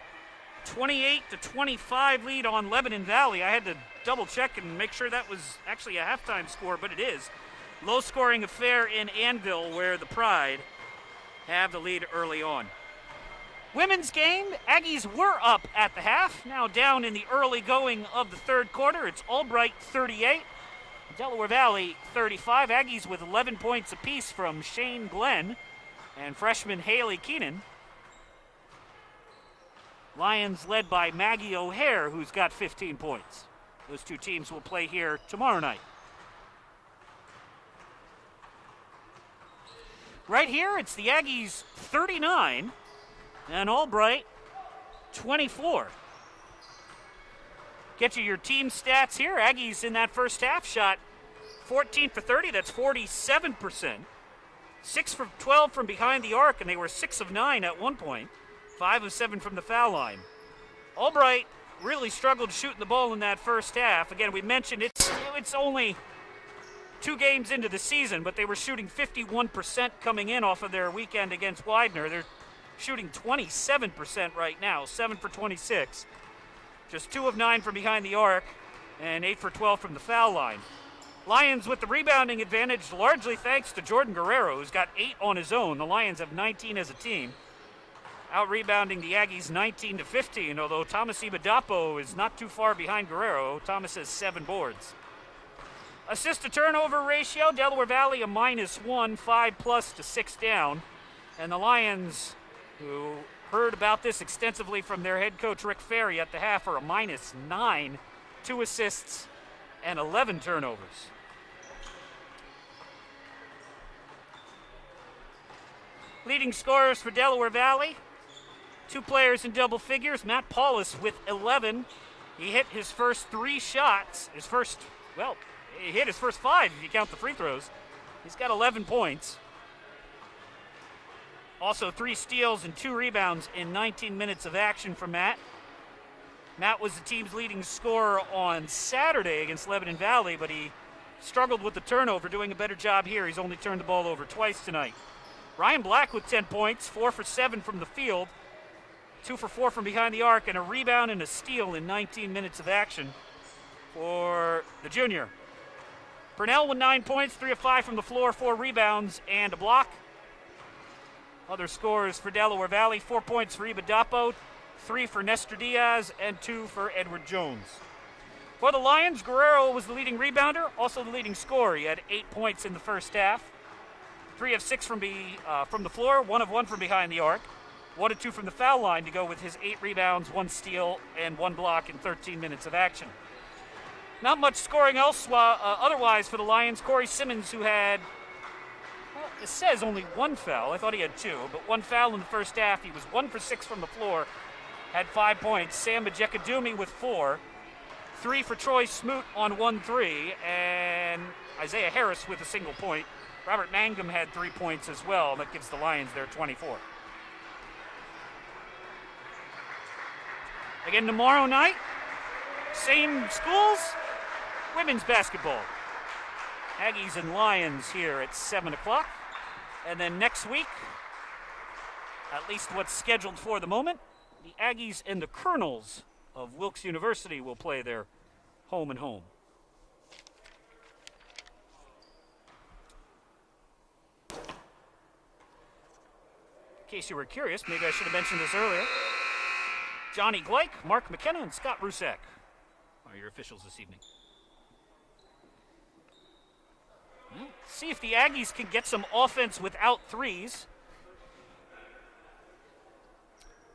28-25 lead on Lebanon Valley. I had to double check and make sure that was actually a halftime score, but it is. Low scoring affair in Anvil, where the Pride have the lead early on. Women's game, Aggies were up at the half, now down in the early going of the third quarter. It's Albright 38, Delaware Valley 35. Aggies with 11 points apiece from Shane Glenn and freshman Haley Keenan. Lions led by Maggie O'Hare, who's got 15 points. Those two teams will play here tomorrow night. Right here, it's the Aggies 39 and Albright 24. Get you your team stats here. Aggies in that first half shot 14 for 30. That's 47%. 6 for 12 from behind the arc, and they were 6 of 9 at one point. 5 of 7 from the foul line. Albright really struggled shooting the ball in that first half. Again, we mentioned it's only 2 games into the season, but they were shooting 51% coming in off of their weekend against Widener. They're shooting 27% right now, 7 for 26. Just 2 of 9 from behind the arc and 8 for 12 from the foul line. Lions with the rebounding advantage, largely thanks to Jordan Guerrero, who's got 8 on his own. The Lions have 19 as a team, out-rebounding the Aggies 19-15, although Thomas Ibadapo is not too far behind Guerrero. Thomas has 7 boards. Assist-to-turnover ratio, Delaware Valley a -1, 5+ to 6 down. And the Lions, who heard about this extensively from their head coach Rick Ferry at the half, are a -9, 2 assists and 11 turnovers. Leading scorers for Delaware Valley, 2 players in double figures. Matt Paulus with 11. He hit his first 3 shots. He hit his first 5 if you count the free throws. He's got 11 points. Also 3 steals and 2 rebounds in 19 minutes of action from Matt. Matt was the team's leading scorer on Saturday against Lebanon Valley, but he struggled with the turnover, doing a better job here. He's only turned the ball over twice tonight. Ryan Black with 10 points, 4 for 7 from the field, 2 for 4 from behind the arc, and a rebound and a steal in 19 minutes of action for the junior. Purnell with 9 points, 3 of 5 from the floor, 4 rebounds, and a block. Other scores for Delaware Valley, 4 points for Ibadapo, 3 for Nestor Diaz, and 2 for Edward Jones. For the Lions, Guerrero was the leading rebounder, also the leading scorer. He had 8 points in the first half. 3 of 6 from the floor, 1 of 1 from behind the arc, 1 of 2 from the foul line to go with his 8 rebounds, 1 steal, and 1 block in 13 minutes of action. Not much scoring otherwise for the Lions. Corey Simmons, who had, it says only 1 foul. I thought he had 2, but 1 foul in the first half. He was 1 for 6 from the floor, had 5 points. Sam Majekadumi with 4. 3 for Troy Smoot on 1-3, and Isaiah Harris with a single point. Robert Mangum had 3 points as well. That gives the Lions their 24. Again tomorrow night, same schools, women's basketball. Aggies and Lions here at 7 o'clock. And then next week, at least what's scheduled for the moment, The Aggies and the Colonels of Wilkes University will play their home and home. In case you were curious, maybe I should have mentioned this earlier. Johnny Gleich, Mark McKenna, and Scott Rusak are your officials this evening. Well, see if the Aggies can get some offense without threes.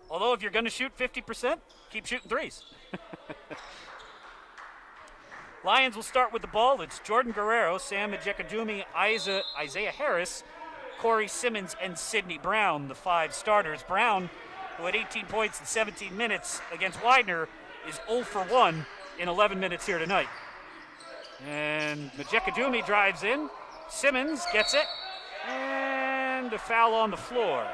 Although if you're going to shoot 50%, keep shooting threes. Lions will start with the ball. It's Jordan Guerrero, Sam Majekadumi, Isaiah Harris, Corey Simmons, and Sidney Brown, the 5 starters. Brown, who had 18 points in 17 minutes against Widener, is 0 for 1 in 11 minutes here tonight. And Majekadumi drives in. Simmons gets it. And a foul on the floor.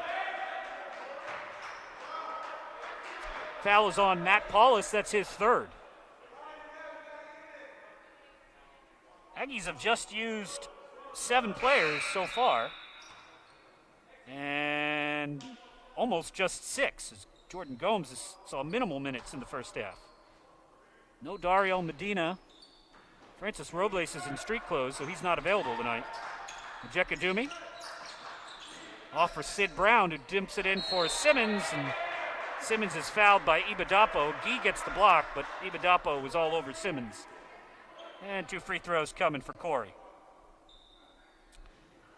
Foul is on Matt Paulus. That's his 3rd. Aggies have just used 7 players so far. And almost just 6, as Jordan Gomes saw minimal minutes in the first half. No Dario Medina. Francis Robles is in street clothes, so he's not available tonight. Majekadumi off for Sid Brown, who dimps it in for Simmons, and Simmons is fouled by Ibadapo. Gee gets the block, but Ibadapo was all over Simmons. And 2 free throws coming for Corey.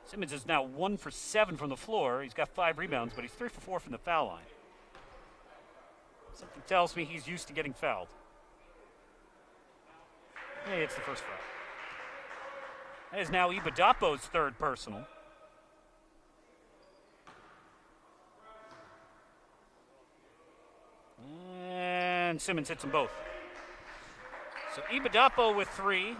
Simmons is now 1 for 7 from the floor. He's got 5 rebounds, but he's 3 for 4 from the foul line. Something tells me he's used to getting fouled. Hey, it's the first foul. That is now Ibadapo's 3rd personal. And Simmons hits them both. So Ibadapo with 3.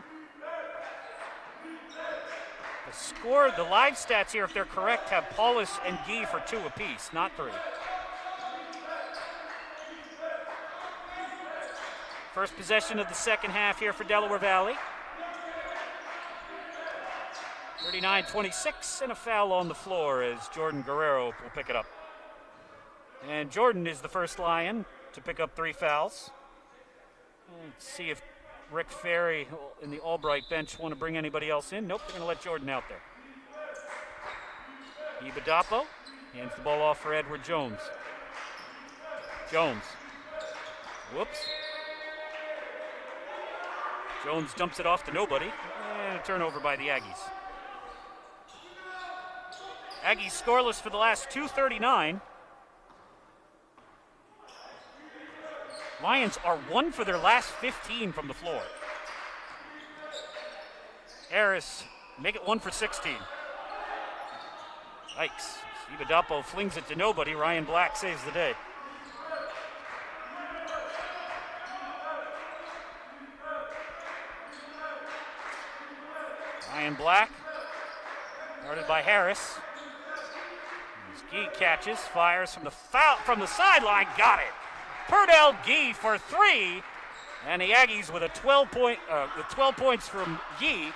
The live stats here, if they're correct, have Paulus and Gee for 2 apiece, not 3. First possession of the second half here for Delaware Valley. 39-26, and a foul on the floor as Jordan Guerrero will pick it up. And Jordan is the first Lion to pick up 3 fouls. Let's see if Rick Ferry and the Albright bench want to bring anybody else in. Nope, they're going to let Jordan out there. Ibadapo hands the ball off for Edward Jones. Jones. Whoops. Jones dumps it off to nobody. And a turnover by the Aggies. Aggies scoreless for the last 2:39. Lions are 1 for their last 15 from the floor. Harris, make it 1 for 16. Yikes. Ibadapo flings it to nobody. Ryan Black saves the day. Ryan Black, guarded by Harris. Gee catches, fires from the sideline, got it. Purdell Gee for 3, and the Aggies with 12 points from Gee,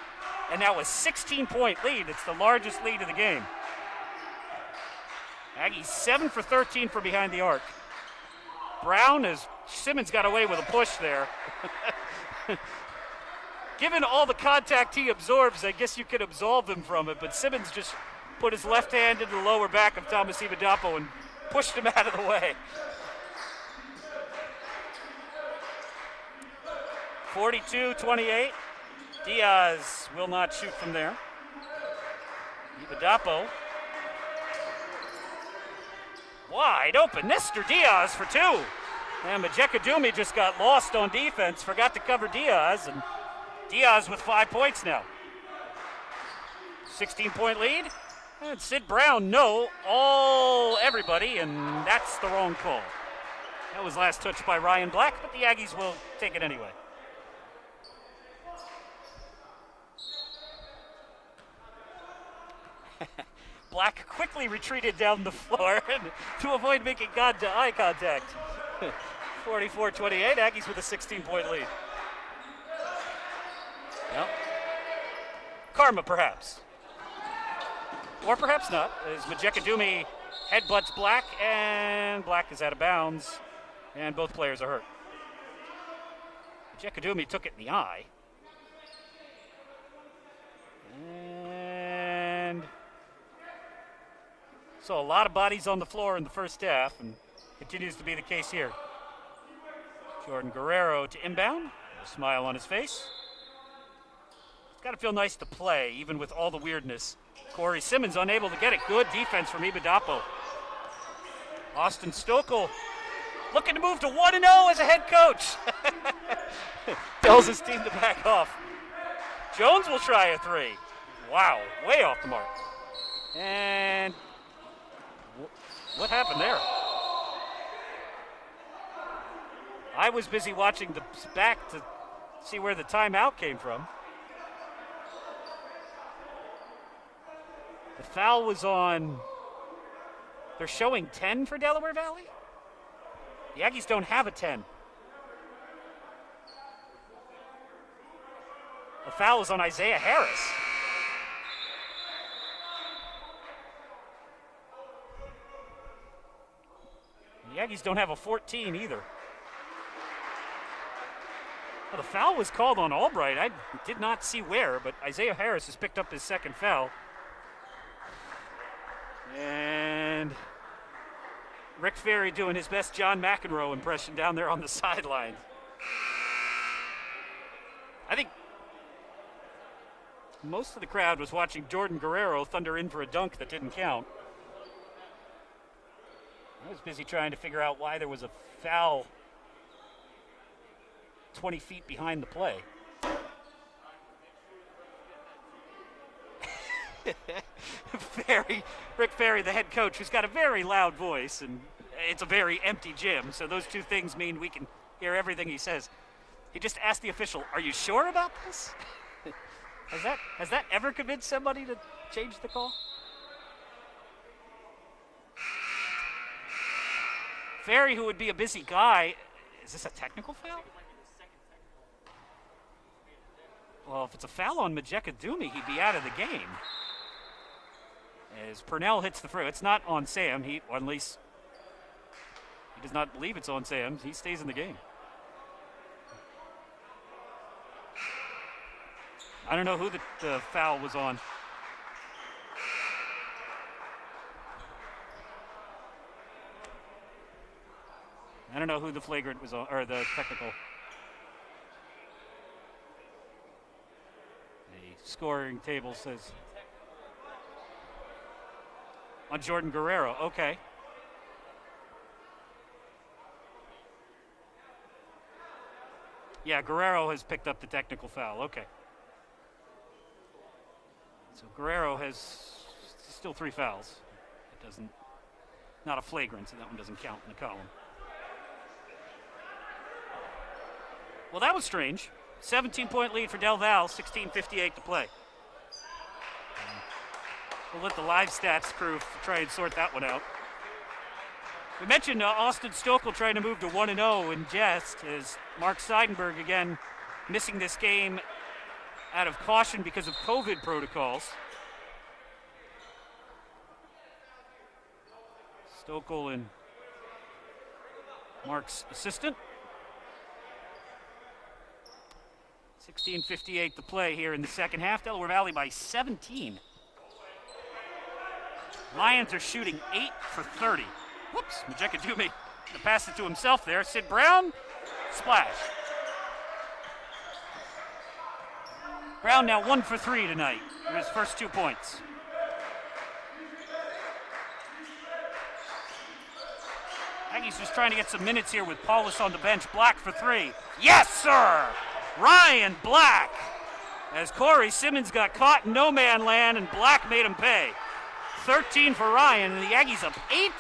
and now a 16-point lead. It's the largest lead of the game. Aggies 7 for 13 from behind the arc. Brown, as Simmons got away with a push there. Given all the contact he absorbs, I guess you could absolve him from it, but Simmons just put his left hand into the lower back of Thomas Ibadapo and pushed him out of the way. 42-28. Diaz will not shoot from there. Ibadapo. Wide open. Mr. Diaz for 2. And Majekadumi just got lost on defense, forgot to cover Diaz, and Diaz with 5 points now. 16-point lead. And Sid Brown, everybody, and that's the wrong call. That was last touched by Ryan Black, but the Aggies will take it anyway. Black quickly retreated down the floor to avoid making eye contact. 44-28, Aggies with a 16-point lead. Well, karma, perhaps. Or perhaps not, as Majekadumi headbutts Black, and Black is out of bounds. And both players are hurt. Jekadumi took it in the eye. And so a lot of bodies on the floor in the first half, and continues to be the case here. Jordan Guerrero to inbound, a smile on his face. It's got to feel nice to play, even with all the weirdness. Corey Simmons unable to get it. Good defense from Ibadapo. Austin Stokel looking to move to 1-0 as a head coach. Tells his team to back off. Jones will try a three. Wow, way off the mark. And what happened there? I was busy watching the back to see where the timeout came from. The foul was on, they're showing 10 for Delaware Valley? The Aggies don't have a 10. The foul is on Isaiah Harris. The Aggies don't have a 14 either. Well, the foul was called on Albright. I did not see where, but Isaiah Harris has picked up his second foul. And Rick Ferry doing his best John McEnroe impression down there on the sideline. I think most of the crowd was watching Jordan Guerrero thunder in for a dunk that didn't count. I was busy trying to figure out why there was a foul 20 feet behind the play. Rick Ferry, the head coach, who's got a very loud voice, and it's a very empty gym, so those two things mean we can hear everything he says. He just asked the official, "Are you sure about this?" Has that ever convinced somebody to change the call? Ferry, who would be a busy guy, is this a technical foul? Well, if it's a foul on Majeka Dumi, he'd be out of the game. As Purnell hits the free, it's not on Sam. Or at least he does not believe it's on Sam. He stays in the game. I don't know who the foul was on. I don't know who the flagrant was on, or the technical. The scoring table says on Jordan Guerrero. Okay. Yeah, Guerrero has picked up the technical foul. Okay. So Guerrero has still 3 fouls. It doesn't, not a flagrant, so that one doesn't count in the column. Well, that was strange. 17-point lead for Del Val, 16:58 to play. We'll let the live stats crew try and sort that one out. We mentioned Austin Stokel trying to move to 1-0 in jest, as Mark Seidenberg again missing this game out of caution because of COVID protocols. Stokel and Mark's assistant. 16:58 to play here in the second half. Delaware Valley by 17. Lions are shooting 8 for 30. Whoops, Majeka Dumi pass it to himself there. Sid Brown, splash. Brown now 1 for 3 tonight with his first 2 points. Aggies just trying to get some minutes here with Paulus on the bench. Black for 3. Yes, sir! Ryan Black, as Corey Simmons got caught in no man land and Black made him pay. 13 for Ryan, and the Aggies up 18.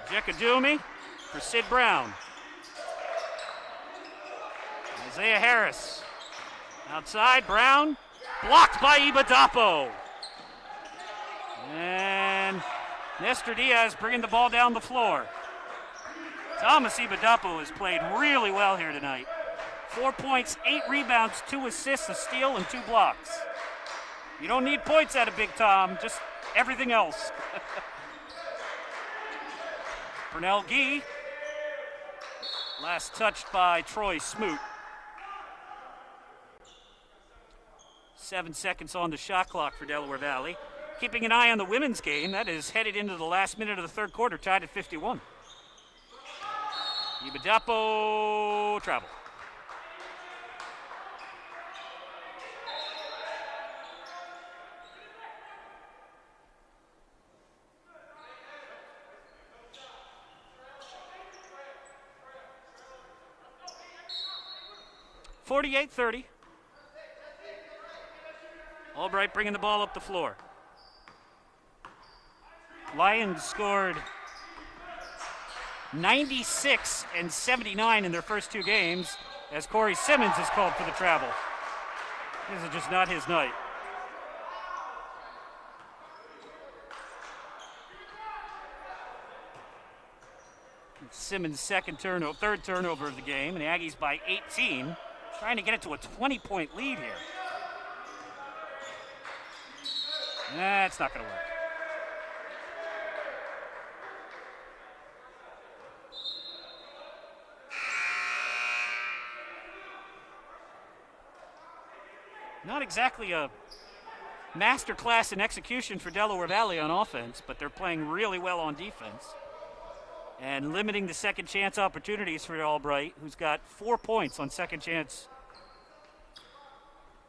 Jekadumi for Sid Brown. Isaiah Harris. Outside, Brown. Blocked by Ibadapo. And Nestor Diaz bringing the ball down the floor. Thomas Ibadapo has played really well here tonight. 4 points, 8 rebounds, 2 assists, a steal, and 2 blocks. You don't need points out of Big Tom. Just everything else. Pernell Gee. Last touched by Troy Smoot. 7 seconds on the shot clock for Delaware Valley. Keeping an eye on the women's game, that is headed into the last minute of the third quarter, tied at 51. Ibadapo travel. (48-30). Albright bringing the ball up the floor. Lions scored 96 and 79 in their first two games as Corey Simmons is called for the travel. This is just not his night. Simmons' third turnover of the game, and the Aggies by 18, trying to get it to a 20-point lead here. That's not going to work. Not exactly a masterclass in execution for Delaware Valley on offense, but they're playing really well on defense and limiting the second chance opportunities for Albright, who's got 4 points on second chance.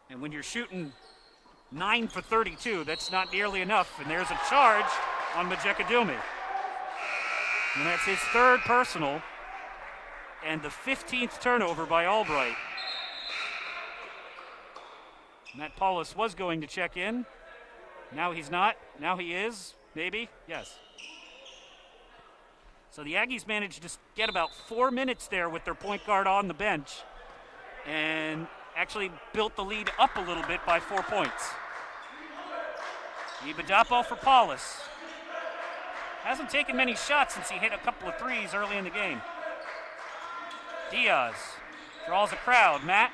And when you're shooting 9 for 32, that's not nearly enough. And there's a charge on Majekadumi. And that's his third personal and the 15th turnover by Albright. Matt Paulus was going to check in. Now he's not. Now he is. Maybe. Yes. So the Aggies managed to get about 4 minutes there with their point guard on the bench and actually built the lead up a little bit by 4 points. Ibadapo for Paulus. Hasn't taken many shots since he hit a couple of threes early in the game. Diaz draws a crowd. Matt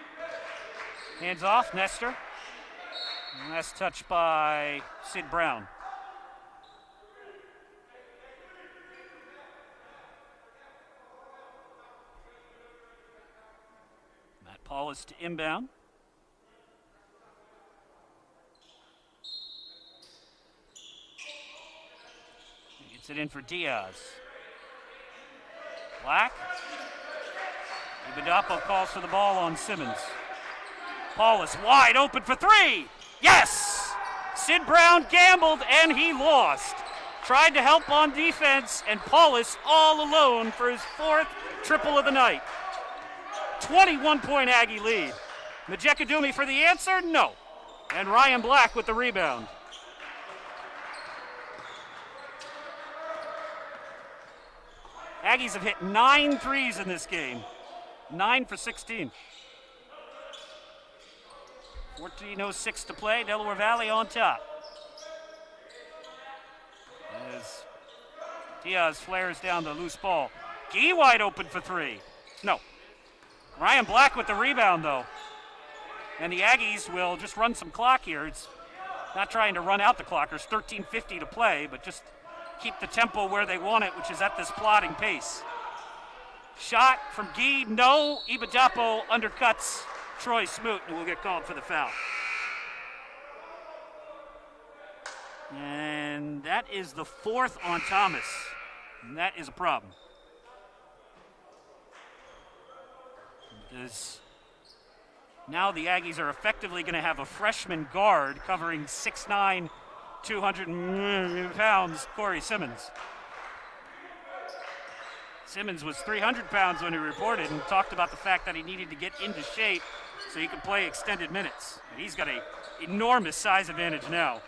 hands off. Nestor. Last touch by Sid Brown. Matt Paulus to inbound. He gets it in for Diaz. Black. Ibadapo calls for the ball on Simmons. Paulus wide open for three. Yes! Sid Brown gambled and he lost. Tried to help on defense and Paulus all alone for his fourth triple of the night. 21-point Aggie lead. Majekadumi for the answer? No. And Ryan Black with the rebound. Aggies have hit 9 threes in this game. 9 for 16. 14:06 to play. Delaware Valley on top. As Diaz flares down the loose ball. Gee wide open for three. No. Ryan Black with the rebound, though. And the Aggies will just run some clock here. It's not trying to run out the clock. There's 13:50 to play, but just keep the tempo where they want it, which is at this plodding pace. Shot from Gee, no. Ibadapo undercuts Troy Smoot, and will get called for the foul. And that is the fourth on Thomas. And that is a problem. Because now the Aggies are effectively going to have a freshman guard covering 6'9", 200 pounds, Corey Simmons. Simmons was 300 pounds when he reported and talked about the fact that he needed to get into shape so he could play extended minutes. And he's got an enormous size advantage now.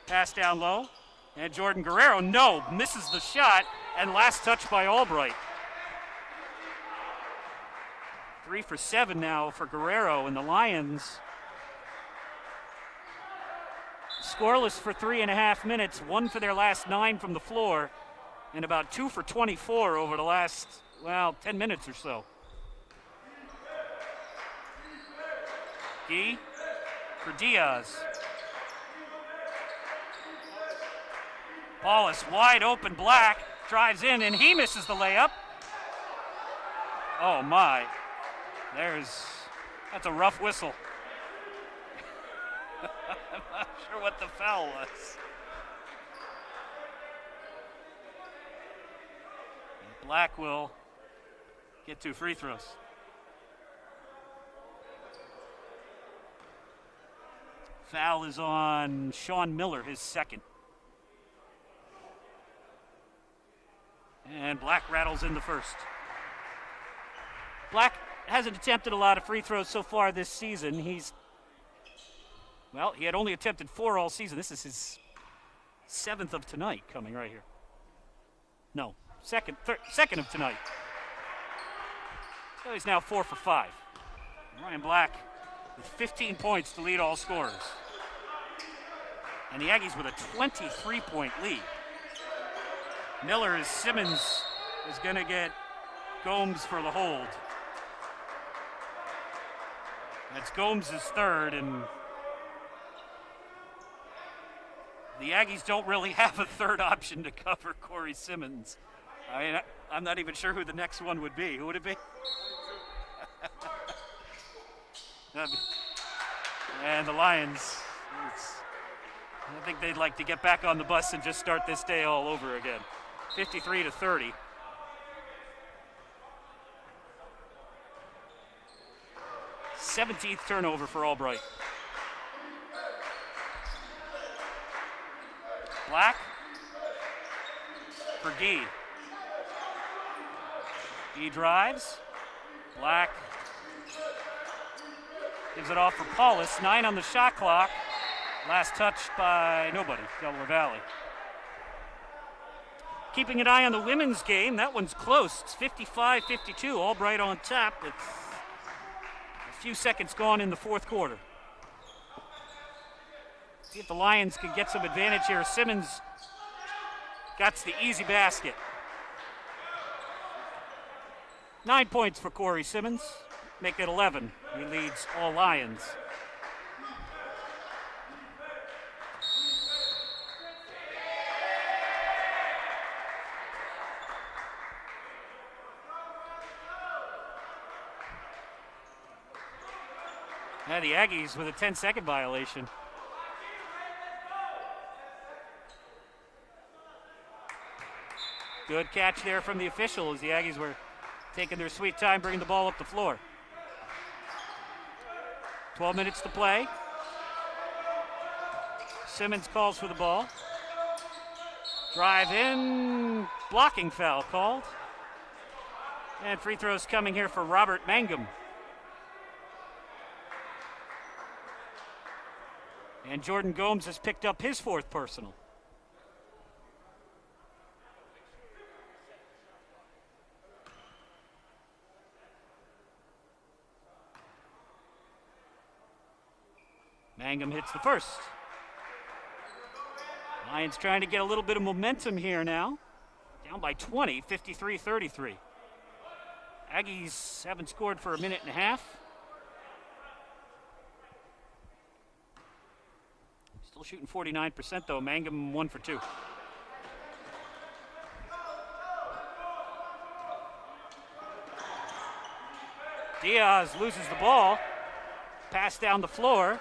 Pass down low, and Jordan Guerrero, no, misses the shot, and last touch by Albright. 3 for 7 now for Guerrero, and the Lions scoreless for 3.5 minutes, 1 for their last 9 from the floor, and about 2 for 24 over the last, 10 minutes or so. Gee for Diaz. Paulus wide open, Black drives in, and he misses the layup. Oh my, that's a rough whistle. I'm not sure what the foul was. Black will get 2 free throws. Foul is on Sean Miller, his second. And Black rattles in the first. Black hasn't attempted a lot of free throws so far this season. He had only attempted 4 all season. This is his 7th of tonight coming right here. No, second of tonight. So he's now 4 for 5. Ryan Black with 15 points to lead all scorers. And the Aggies with a 23-point lead. Simmons is going to get Gomes for the hold. That's Gomes' third, and the Aggies don't really have a third option to cover Corey Simmons. I'm not even sure who the next one would be. Who would it be? And the Lions, I think they'd like to get back on the bus and just start this day all over again. 53-30. Seventeenth turnover for Albright. Black for Gee. Gee drives. Black gives it off for Paulus. 9 on the shot clock. Last touch by nobody, Delaware Valley. Keeping an eye on the women's game. That one's close. It's 55-52. Albright on top with a few seconds gone in the fourth quarter. See if the Lions can get some advantage here. Simmons got the easy basket. 9 points for Corey Simmons. Make it 11. He leads all Lions. Now the Aggies with a 10-second violation. Good catch there from the official as the Aggies were taking their sweet time bringing the ball up the floor. 12 minutes to play. Simmons calls for the ball. Drive in, blocking foul called. And free throws coming here for Robert Mangum. And Jordan Gomes has picked up his 4th personal. Mangum hits the first. Lions trying to get a little bit of momentum here now. Down by 20, 53-33. Aggies haven't scored for a minute and a half. Still shooting 49% though. Mangum 1 for 2. Diaz loses the ball. Pass down the floor.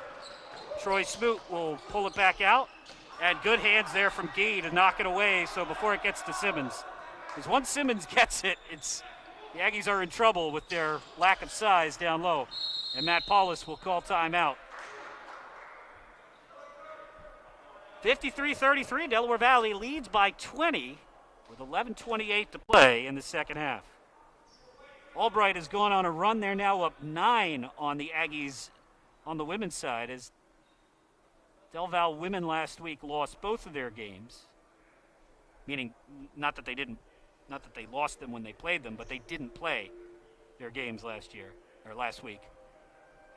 Troy Smoot will pull it back out. And good hands there from Gee to knock it away. So before it gets to Simmons. Because once Simmons gets it, the Aggies are in trouble with their lack of size down low. And Matt Paulus will call timeout. 53-33, Delaware Valley leads by 20 with 11:28 to play in the second half. Albright has gone on a run. They're now up 9 on the Aggies on the women's side as Del Val women last week lost both of their games, meaning not that they lost them when they played them, but they didn't play their games last week.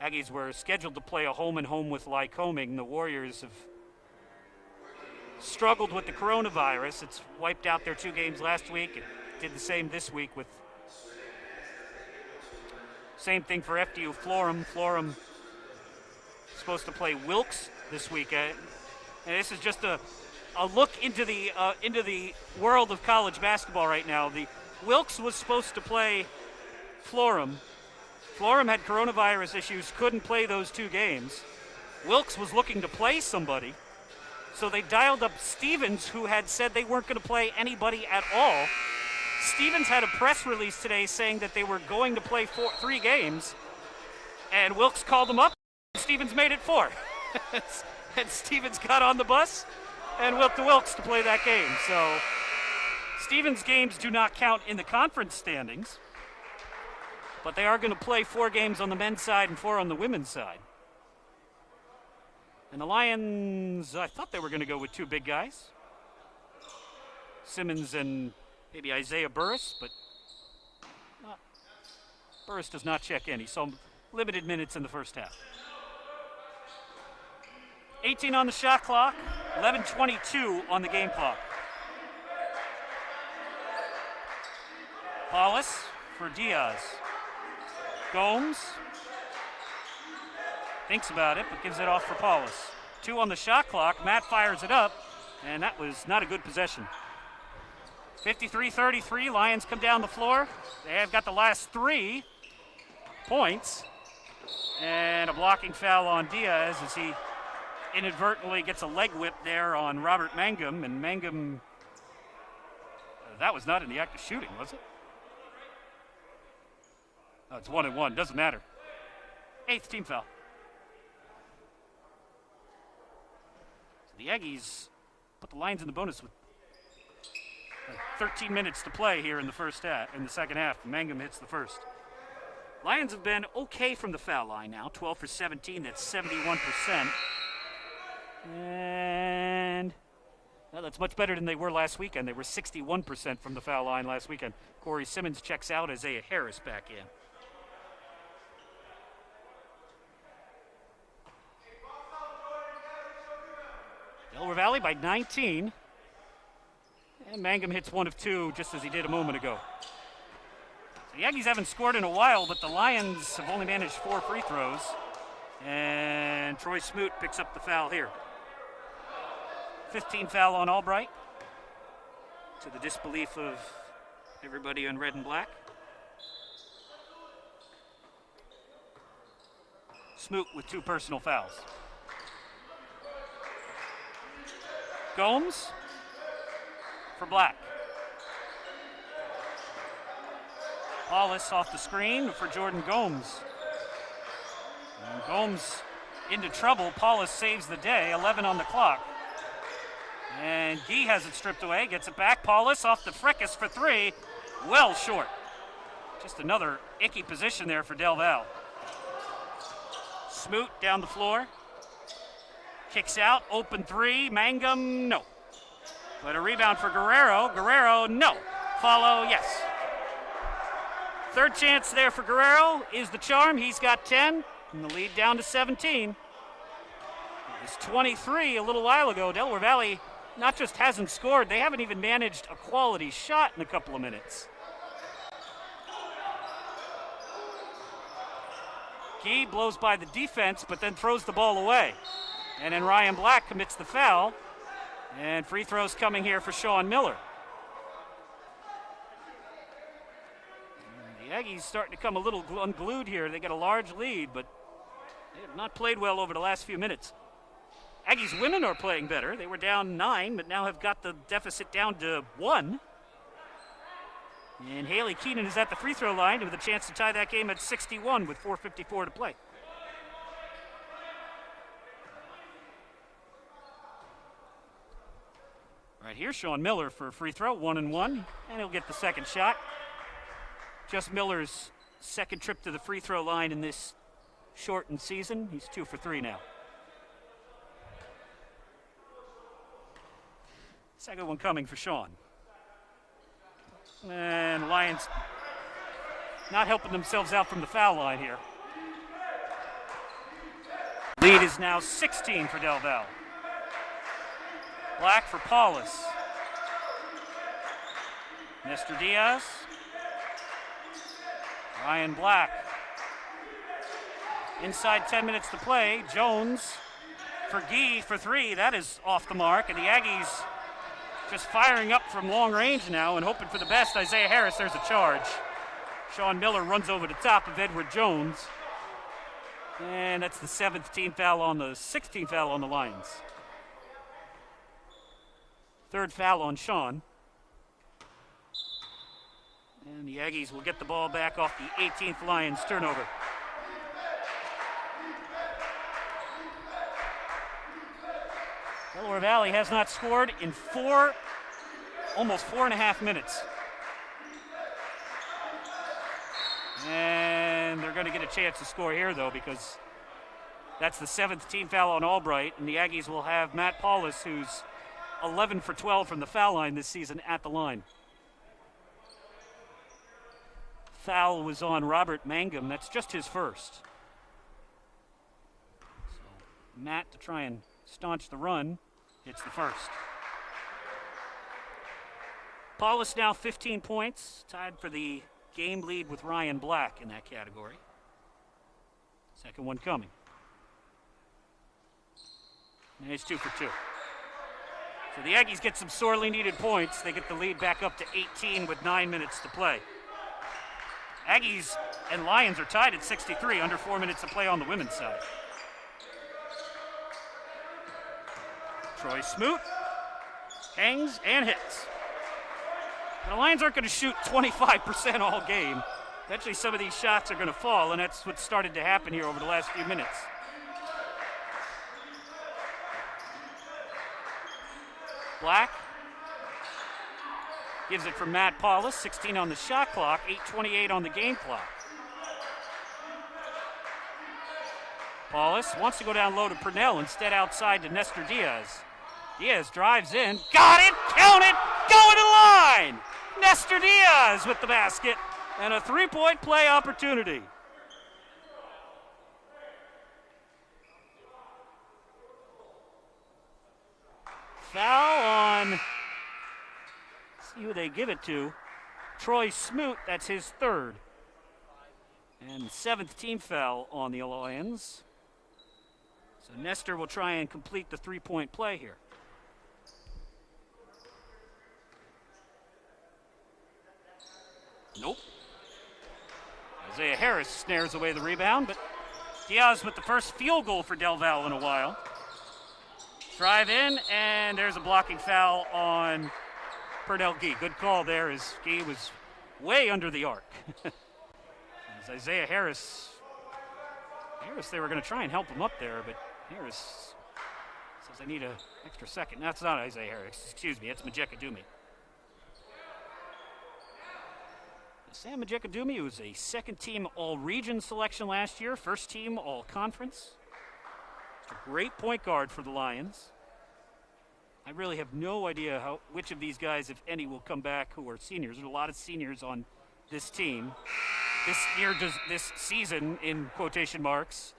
Aggies were scheduled to play a home-and-home with Lycoming. The Warriors have struggled with the coronavirus. It's wiped out their 2 games last week. It did the same this week with same thing for FDU Florham. Florham supposed to play Wilkes this weekend. And this is just a a look into the world of college basketball right now. The Wilkes was supposed to play Florham. Florham had coronavirus issues, couldn't play those 2 games. Wilkes was looking to play somebody, so they dialed up Stevens, who had said they weren't going to play anybody at all. Stevens had a press release today saying that they were going to play 3 games, and Wilkes called them up. Stevens made it 4. And Stevens got on the bus and went to Wilkes to play that game. So Stevens' games do not count in the conference standings, but they are going to play 4 games on the men's side and 4 on the women's side. And the Lions, I thought they were going to go with 2 big guys, Simmons and maybe Isaiah Burris, but Burris does not check in. He saw limited minutes in the first half. 18 on the shot clock, 11:22 on the game clock. Paulus for Diaz. Gomes thinks about it, but gives it off for Paulus. 2 on the shot clock. Matt fires it up, and that was not a good possession. 53-33, Lions come down the floor. They have got the last 3 points, and a blocking foul on Diaz as he inadvertently gets a leg whip there on Robert Mangum, and Mangum, that was not in the act of shooting, was it? Oh, it's 1-1, doesn't matter. 8th team foul. So the Aggies put the Lions in the bonus with 13 minutes to play here in the second half. Mangum hits the first. Lions have been okay from the foul line now, 12 for 17, that's 71%. And well, that's much better than they were last weekend. They were 61% from the foul line last weekend. Corey Simmons checks out, Isaiah Harris back in. Delaware Valley by 19. And Mangum hits 1 of 2 just as he did a moment ago. So the Aggies haven't scored in a while, but the Lions have only managed 4 free throws. And Troy Smoot picks up the foul here. 15 foul on Albright, to the disbelief of everybody in red and black. Smoot with 2 personal fouls. Gomes for Black. Paulus off the screen for Jordan Gomes. And Gomes into trouble. Paulus saves the day, 11 on the clock. And Gee has it stripped away, gets it back. Paulus off the frickus for 3, well short. Just another icky position there for Del Val. Smoot down the floor. Kicks out, open 3, Mangum, no. But a rebound for Guerrero. Guerrero, no. Follow, yes. Third chance there for Guerrero is the charm. He's got 10, and the lead down to 17. It was 23 a little while ago. Delaware Valley not just hasn't scored, they haven't even managed a quality shot in a couple of minutes. Gee blows by the defense, but then throws the ball away. And then Ryan Black commits the foul. And free throws coming here for Sean Miller. And the Aggies starting to come a little unglued here. They get a large lead, but they have not played well over the last few minutes. Aggies women are playing better. They were down 9, but now have got the deficit down to 1. And Haley Keenan is at the free throw line with a chance to tie that game at 61 with 4:54 to play. Right here, Sean Miller for a free throw, 1-1, and he'll get the second shot. Just Miller's second trip to the free throw line in this shortened season. He's 2 for 3 now. Second one coming for Sean. And the Lions not helping themselves out from the foul line here. Lead is now 16 for Del Val. Black for Paulus. Mr. Diaz. Ryan Black. Inside 10 minutes to play. Jones for Guy for three. That is off the mark, and the Aggies just firing up from long range now and hoping for the best. Isaiah Harris, there's a charge. Sean Miller runs over the top of Edward Jones. And that's the 16th foul on the Lions. Third foul on Sean. And the Aggies will get the ball back off the 18th Lions turnover. Delaware Valley has not scored in almost 4.5 minutes. And they're going to get a chance to score here, though, because that's the 7th team foul on Albright, and the Aggies will have Matt Paulus, who's 11 for 12 from the foul line this season, at the line. Foul was on Robert Mangum. That's just his first. So Matt, to try and staunch the run, hits the first. Paulus now 15 points, tied for the game lead with Ryan Black in that category. Second one coming. And he's 2 for 2. So the Aggies get some sorely needed points. They get the lead back up to 18 with 9 minutes to play. Aggies and Lions are tied at 63, under 4 minutes to play on the women's side. Troy Smoot hangs and hits. The Lions aren't going to shoot 25% all game. Eventually some of these shots are going to fall, and that's what's started to happen here over the last few minutes. Black gives it from Matt Paulus, 16 on the shot clock, 8:28 on the game clock. Paulus wants to go down low to Purnell, instead outside to Nestor Diaz. Diaz drives in, got it, count it, going to the line! Nestor Diaz with the basket and a three-point play opportunity. Foul on, see who they give it to, Troy Smoot, that's his third. And 7th team foul on the Lions. So Nestor will try and complete the three-point play here. Nope. Isaiah Harris snares away the rebound, but Diaz with the first field goal for Del Val in a while. Drive in, and there's a blocking foul on Purnell Gee. Good call there, as Gee was way under the arc. As Isaiah Harris, they were going to try and help him up there, but Harris says, I need an extra second. That's not Isaiah Harris, excuse me, it's Majeka-Dumi. Sam Majeka-Dumi was a second-team All-Region selection last year, first-team All-Conference. A great point guard for the Lions. I really have no idea which of these guys, if any, will come back who are seniors. There's a lot of seniors on this team. This season, in quotation marks,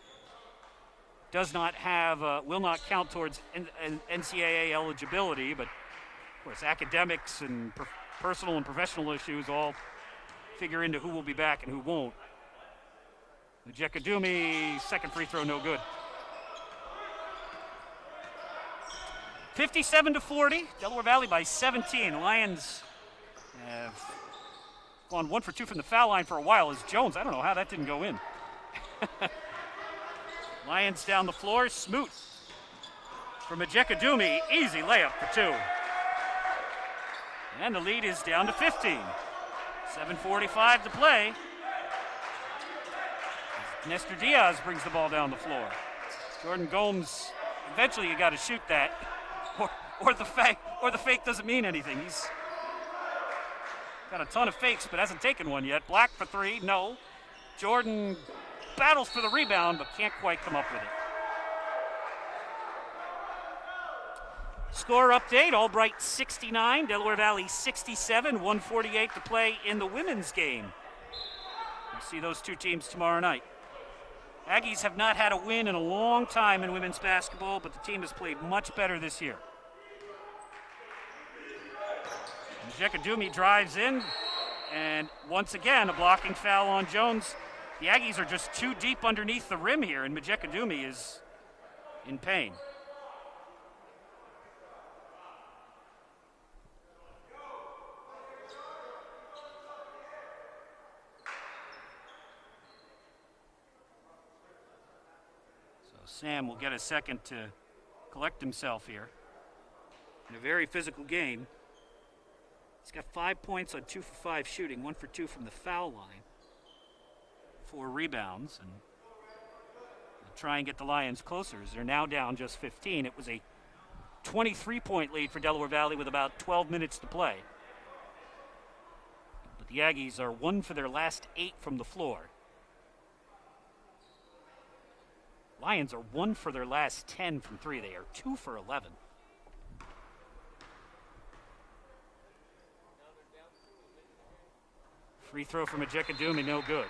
does not have, will not count towards NCAA eligibility, but of course academics and personal and professional issues all figure into who will be back and who won't. Majeka-Dumi, second free throw, no good. 57-40, Delaware Valley by 17. The Lions have gone 1 for 2 from the foul line for a while as Jones, I don't know how that didn't go in. Lions down the floor, Smoot for Majeka-Dumi, easy layup for 2. And the lead is down to 15. 7:45 to play. Nestor Diaz brings the ball down the floor. Jordan Gomes, eventually you got to shoot that, or the fake doesn't mean anything. He's got a ton of fakes, but hasn't taken one yet. Black for 3, no. Jordan battles for the rebound, but can't quite come up with it. Score update, Albright 69, Delaware Valley 67, 1:48 to play in the women's game. We'll see those two teams tomorrow night. Aggies have not had a win in a long time in women's basketball, but the team has played much better this year. Majeka-Dumi drives in, and once again, a blocking foul on Jones. The Aggies are just too deep underneath the rim here, and Majeka-Dumi is in pain. Sam will get a second to collect himself here in a very physical game. He's got 5 points on 2 for 5 shooting, 1 for 2 from the foul line, 4 rebounds, and they'll try and get the Lions closer as they're now down just 15. It was a 23-point lead for Delaware Valley with about 12 minutes to play. But the Aggies are 1 for their last 8 from the floor. Lions are 1 for their last 10 from 3. They are 2 for 11. Free throw from Ejekadumi, no good.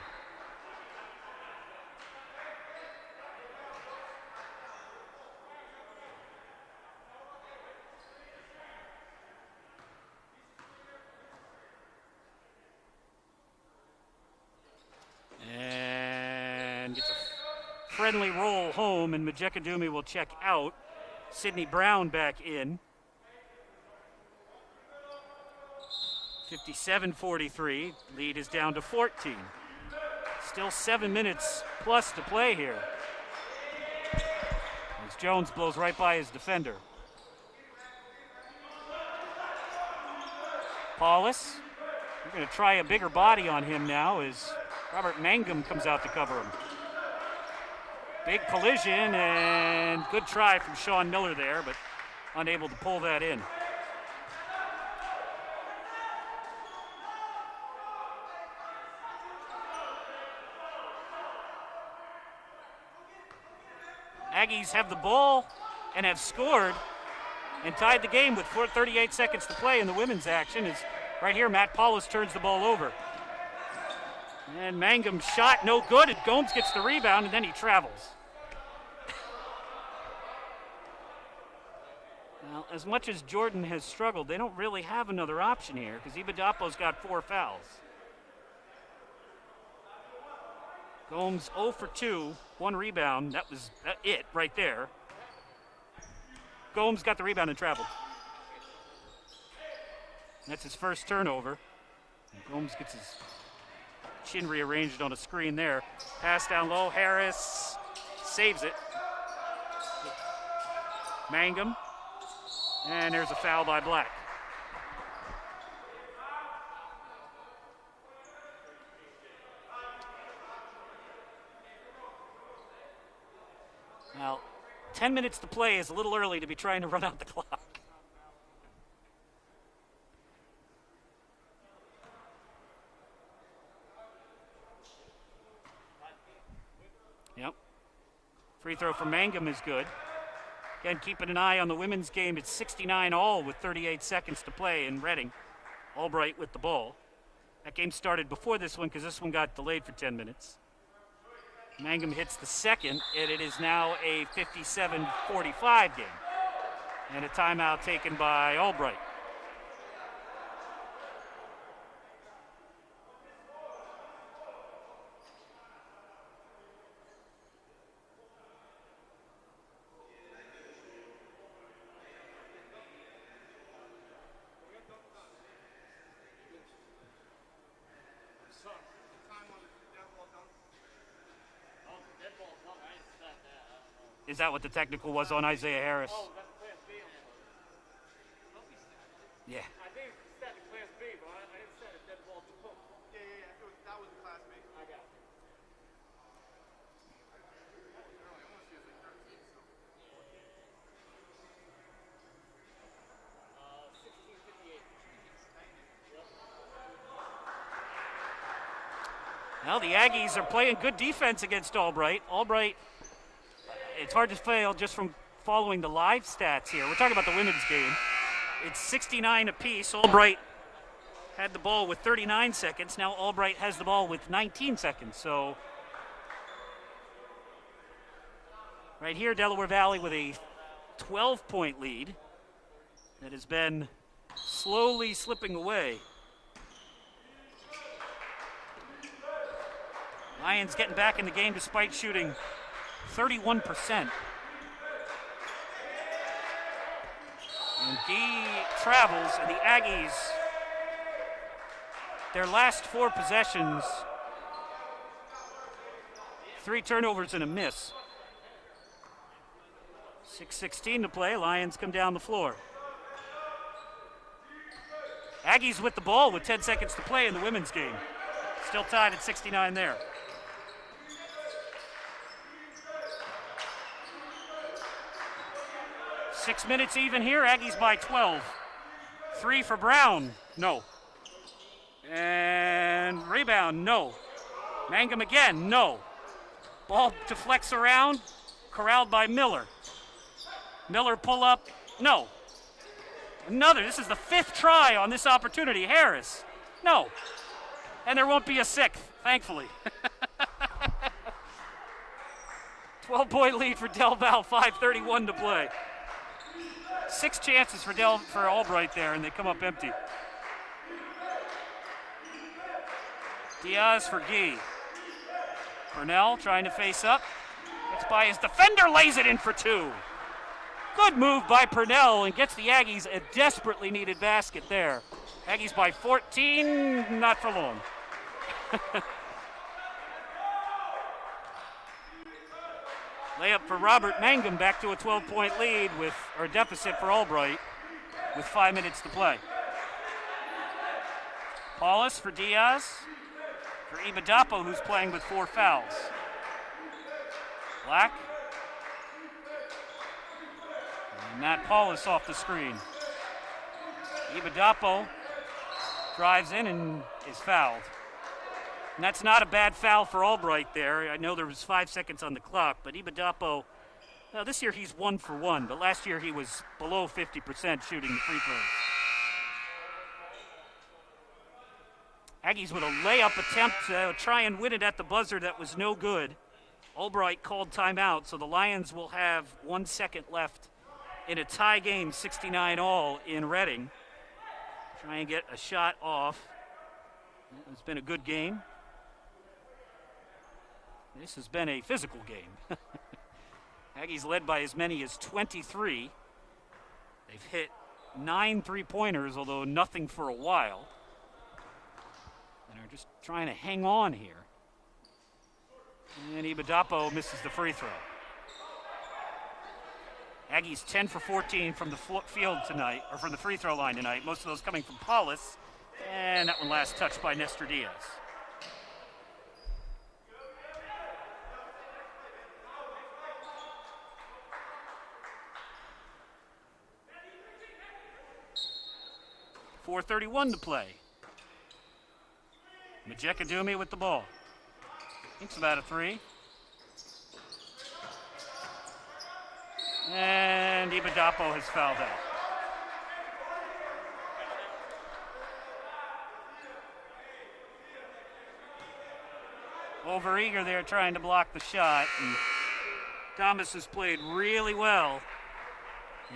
And gets a friendly roll home, and Ejekadumi will check out. Sidney Brown back in. 57-43, lead is down to 14. Still 7 minutes plus to play here. As Jones blows right by his defender. Paulus, we're going to try a bigger body on him now as Robert Mangum comes out to cover him. Big collision and good try from Sean Miller there, but unable to pull that in. Aggies have the ball and have scored and tied the game with 38 seconds to play in the women's action. Is right here, Matt Paulus turns the ball over. And Mangum's shot, no good, and Gomes gets the rebound, and then he travels. Well, as much as Jordan has struggled, they don't really have another option here because Ibadapo's got 4 fouls. Gomes 0 for 2, 1 rebound. That was it right there. Gomes got the rebound and traveled. That's his first turnover. And Gomes gets his chin rearranged on a screen there. Pass down low. Harris saves it. Mangum. And there's a foul by Black. Now, 10 minutes to play is a little early to be trying to run out the clock. Yep. Free throw from Mangum is good. Again, keeping an eye on the women's game. It's 69-all with 38 seconds to play in Reading. Albright with the ball. That game started before this one because this one got delayed for 10 minutes. Mangum hits the second, and it is now a 57-45 game. And a timeout taken by Albright. Is that what the technical was on Isaiah Harris? Oh, that's Class B. Yeah. I think it's set to Class B, but I didn't set a dead ball to hook. Yeah. That was Class B. I got it. I want to see it like 13, so. 16:58. Well, the Aggies are playing good defense against Albright. Albright, it's hard to fail just from following the live stats here. We're talking about the women's game. It's 69 apiece. Albright had the ball with 39 seconds. Now Albright has the ball with 19 seconds. So right here, Delaware Valley with a 12-point lead that has been slowly slipping away. Lions getting back in the game despite shooting 31%. And Gee travels, and the Aggies, their last 4 possessions, 3 turnovers and a miss. 6:16 to play. Lions come down the floor. Aggies with the ball with 10 seconds to play in the women's game. Still tied at 69 there. Six minutes even here. Aggies by 12. 3 for Brown. No. And rebound. No. Mangum again. No. Ball deflects around. Corralled by Miller. Miller pull up. No. Another. This is the 5th try on this opportunity. Harris. No. And there won't be a 6th, thankfully. 12-point lead for Del Val, 5:31 to play. 6 chances for Albright there, and they come up empty. Diaz for Gee. Purnell trying to face up. Gets by his defender, lays it in for 2. Good move by Purnell and gets the Aggies a desperately needed basket there. Aggies by 14, not for long. Layup for Robert Mangum, back to a 12-point lead or deficit for Albright with 5 minutes to play. Paulus for Diaz. For Ibadapo, who's playing with 4 fouls. Black. And Matt Paulus off the screen. Ibadapo drives in and is fouled. And that's not a bad foul for Albright there. I know there was 5 seconds on the clock, but Ibadapo, this year he's 1 for 1, but last year he was below 50% shooting the free throws. Aggies with a layup attempt to try and win it at the buzzer that was no good. Albright called timeout, so the Lions will have 1 second left in a tie game, 69 all in Reading. Try and get a shot off. It's been a good game. This has been a physical game. Aggies led by as many as 23. They've hit 9 3-pointers, although nothing for a while. And are just trying to hang on here. And Ibadapo misses the free throw. Aggies 10 for 14 from the field tonight, or from the free throw line tonight. Most of those coming from Paulus. And that one last touched by Nestor Diaz. .4:31 to play. Majekadumi with the ball. Thinks about a 3. And Ibadapo has fouled out. Overeager there trying to block the shot. And Thomas has played really well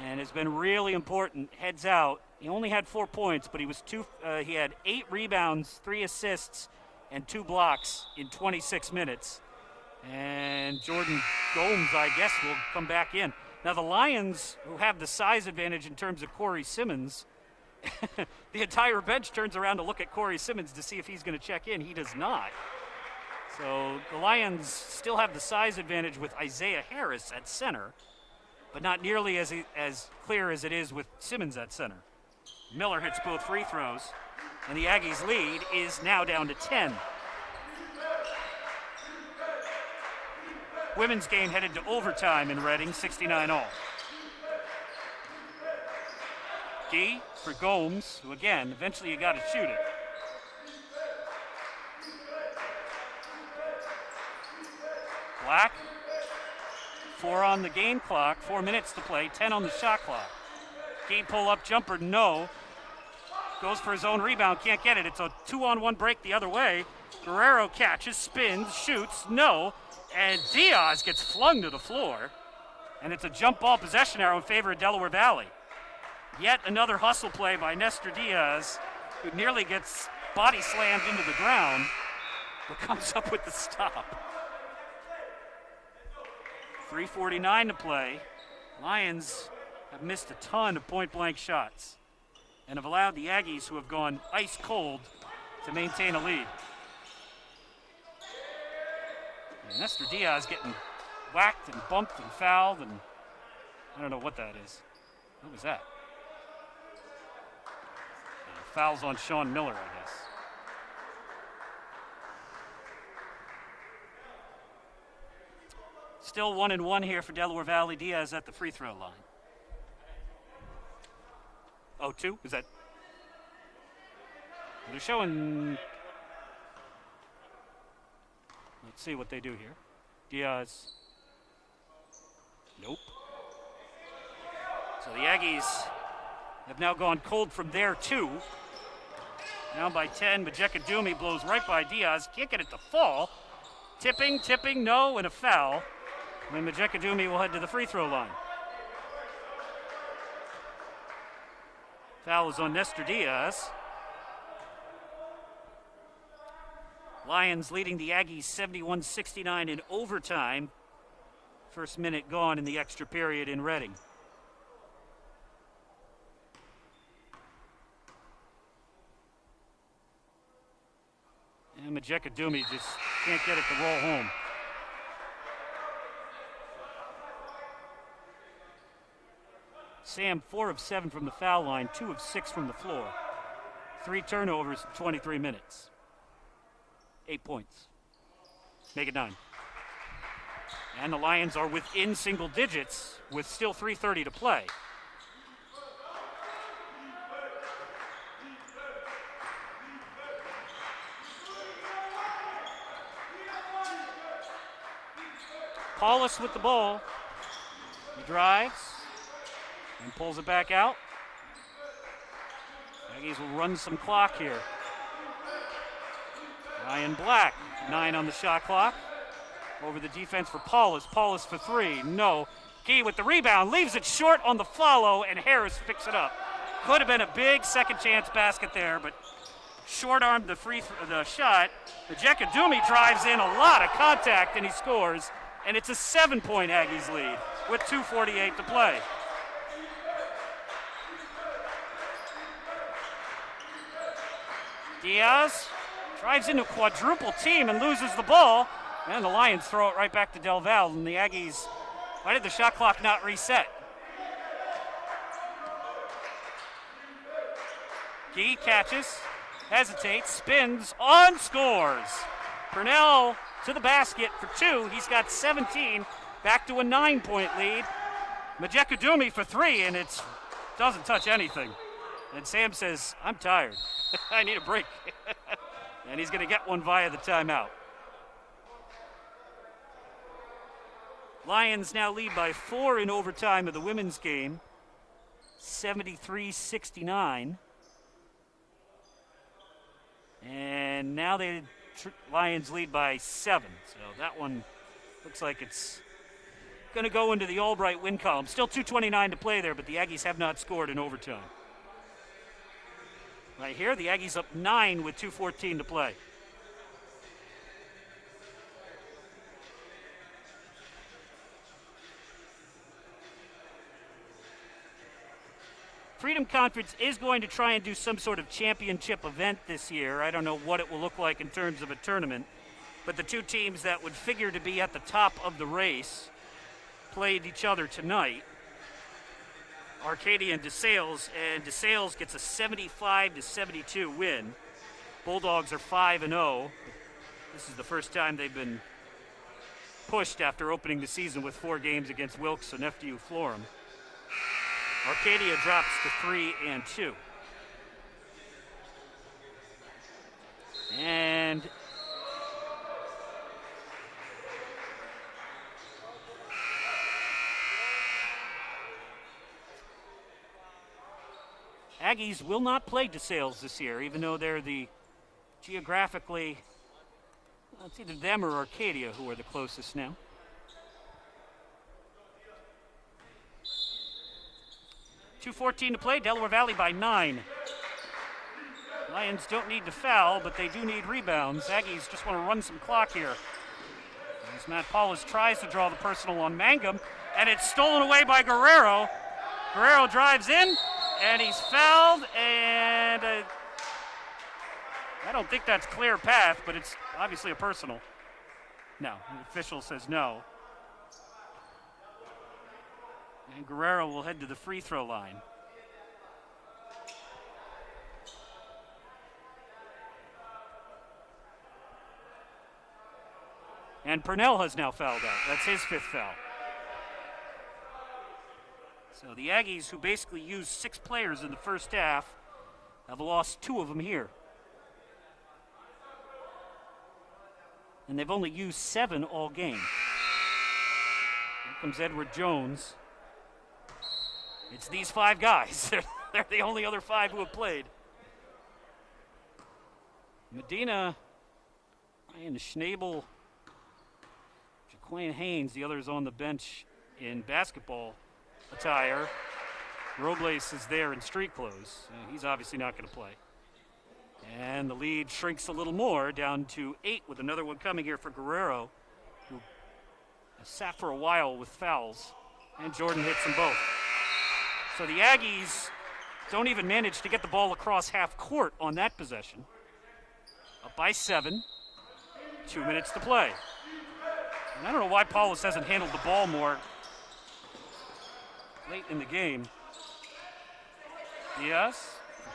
and has been really important. Heads out. He only had 4 points, but he had 8 rebounds, 3 assists, and 2 blocks in 26 minutes. And Jordan Gomes, I guess, will come back in. Now the Lions, who have the size advantage in terms of Corey Simmons, the entire bench turns around to look at Corey Simmons to see if he's going to check in. He does not. So the Lions still have the size advantage with Isaiah Harris at center, but not nearly as clear as it is with Simmons at center. Miller hits both free throws, and the Aggies' lead is now down to 10. Women's game headed to overtime in Reading, 69 all. Gee for Gomes, who again, eventually you got to shoot it. Black, 4 on the game clock, 4 minutes to play, 10 on the shot clock. Gee pull-up jumper, no. Goes for his own rebound, can't get it. It's a 2-on-1 break the other way. Guerrero catches, spins, shoots, no. And Diaz gets flung to the floor. And it's a jump ball possession arrow in favor of Delaware Valley. Yet another hustle play by Nestor Diaz, who nearly gets body slammed into the ground, but comes up with the stop. 3:49 to play. Lions have missed a ton of point-blank shots and have allowed the Aggies, who have gone ice cold, to maintain a lead. And Nestor Diaz getting whacked and bumped and fouled, and I don't know what that is. What was that? Fouls on Sean Miller, I guess. Still 1-1 here for Delaware Valley. Diaz at the free throw line. 0-2? Is that? They're showing. Let's see what they do here. Diaz. Nope. So the Aggies have now gone cold from there, too. Down by 10. Majekadumi blows right by Diaz. Can't get it to fall. Tipping, no, and a foul. And Majekadumi will head to the free throw line. Foul is on Nestor Diaz. Lions leading the Aggies 71-69 in overtime. First minute gone in the extra period in Reading. And Majekadumi just can't get it to roll home. Sam, 4 of 7 from the foul line, 2 of 6 from the floor. 3 turnovers in 23 minutes. 8 points. Make it 9. And the Lions are within single digits with still 3:30 to play. Paulus with the ball. He drives and pulls it back out. Aggies will run some clock here. Ryan Black, 9 on the shot clock. Over the defense for Paulus. Paulus for 3. No. Key with the rebound. Leaves it short on the follow, and Harris picks it up. Could have been a big second chance basket there, but short-armed the shot. The Majekadumi drives in, a lot of contact, and he scores. And it's a 7-point Aggies lead with 2:48 to play. Diaz drives into a quadruple team and loses the ball. And the Lions throw it right back to Del Val. And the Aggies, why did the shot clock not reset? Gee catches, hesitates, spins, on, scores. Purnell to the basket for 2. He's got 17, back to a 9-point lead. Majekadumi for 3, and it doesn't touch anything. And Sam says, I'm tired. I need a break. And he's going to get one via the timeout. Lions now lead by 4 in overtime of the women's game, 73-69. And now the Lions lead by 7. So that one looks like it's going to go into the Albright win column. Still 2:29 to play there, but the Aggies have not scored in overtime. Right here, the Aggies up 9 with 2:14 to play. Freedom Conference is going to try and do some sort of championship event this year. I don't know what it will look like in terms of a tournament, but the 2 teams that would figure to be at the top of the race played each other tonight. Arcadia and DeSales, and DeSales gets a 75-72 win. Bulldogs are 5-0. This is the first time they've been pushed after opening the season with 4 games against Wilkes and FDU Florham. Arcadia drops to 3-2. And Aggies will not play DeSales this year, even though they're the geographically, well, it's either them or Arcadia who are the closest now. 2:14 to play, Delaware Valley by 9. Lions don't need to foul, but they do need rebounds. Aggies just want to run some clock here. As Matt Paulus tries to draw the personal on Mangum, and it's stolen away by Guerrero. Guerrero drives in, and he's fouled, and I don't think that's clear path, but it's obviously a personal. No, the official says no. And Guerrero will head to the free throw line. And Purnell has now fouled out. That's his 5th foul. So the Aggies, who basically used 6 players in the first half, have lost 2 of them here. And they've only used 7 all game. Here comes Edward Jones. It's these 5 guys. They're the only other 5 who have played. Medina, Ryan Schnabel, Jaquan Haynes, the others on the bench in basketball attire. Robles is there in street clothes. He's obviously not going to play. And the lead shrinks a little more, down to 8 with another one coming here for Guerrero, who has sat for a while with fouls, and Jordan hits them both. So the Aggies don't even manage to get the ball across half court on that possession. Up by 7, 2 minutes to play. And I don't know why Paulus hasn't handled the ball more late in the game. Diaz,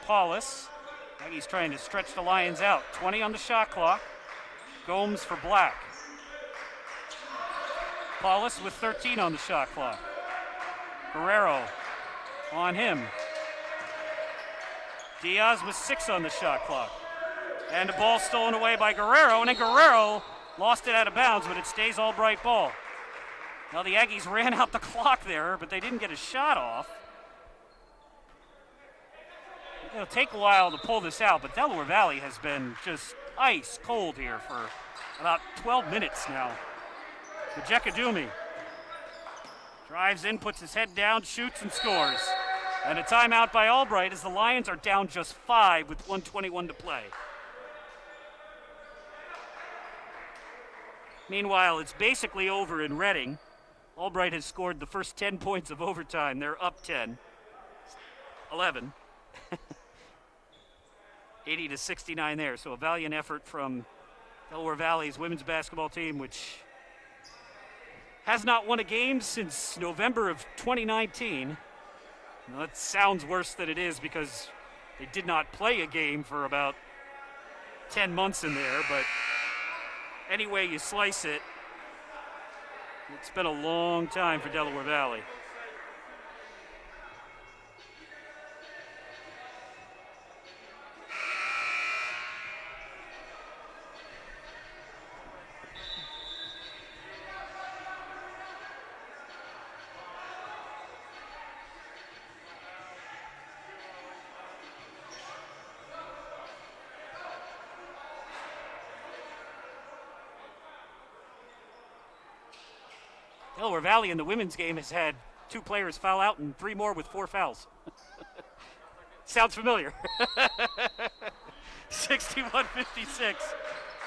Paulus. Aggies trying to stretch the Lions out. 20 on the shot clock. Gomes for Black. Paulus with 13 on the shot clock. Guerrero on him. Diaz with 6 on the shot clock. And the ball stolen away by Guerrero, and then Guerrero lost it out of bounds, but it stays Albright ball. Now the Aggies ran out the clock there, but they didn't get a shot off. It'll take a while to pull this out, but Delaware Valley has been just ice cold here for about 12 minutes now. Majekadumi drives in, puts his head down, shoots, and scores. And a timeout by Albright as the Lions are down just 5 with 1:21 to play. Meanwhile, it's basically over in Reading. Albright has scored the first 10 points of overtime. They're up 11. 80-69 there. So a valiant effort from Delaware Valley's women's basketball team, which has not won a game since November of 2019. Now, that sounds worse than it is because they did not play a game for about 10 months in there, but any way you slice it, it's been a long time for Delaware Valley. Delaware Valley in the women's game has had 2 players foul out and 3 more with 4 fouls. Sounds familiar. 61-56.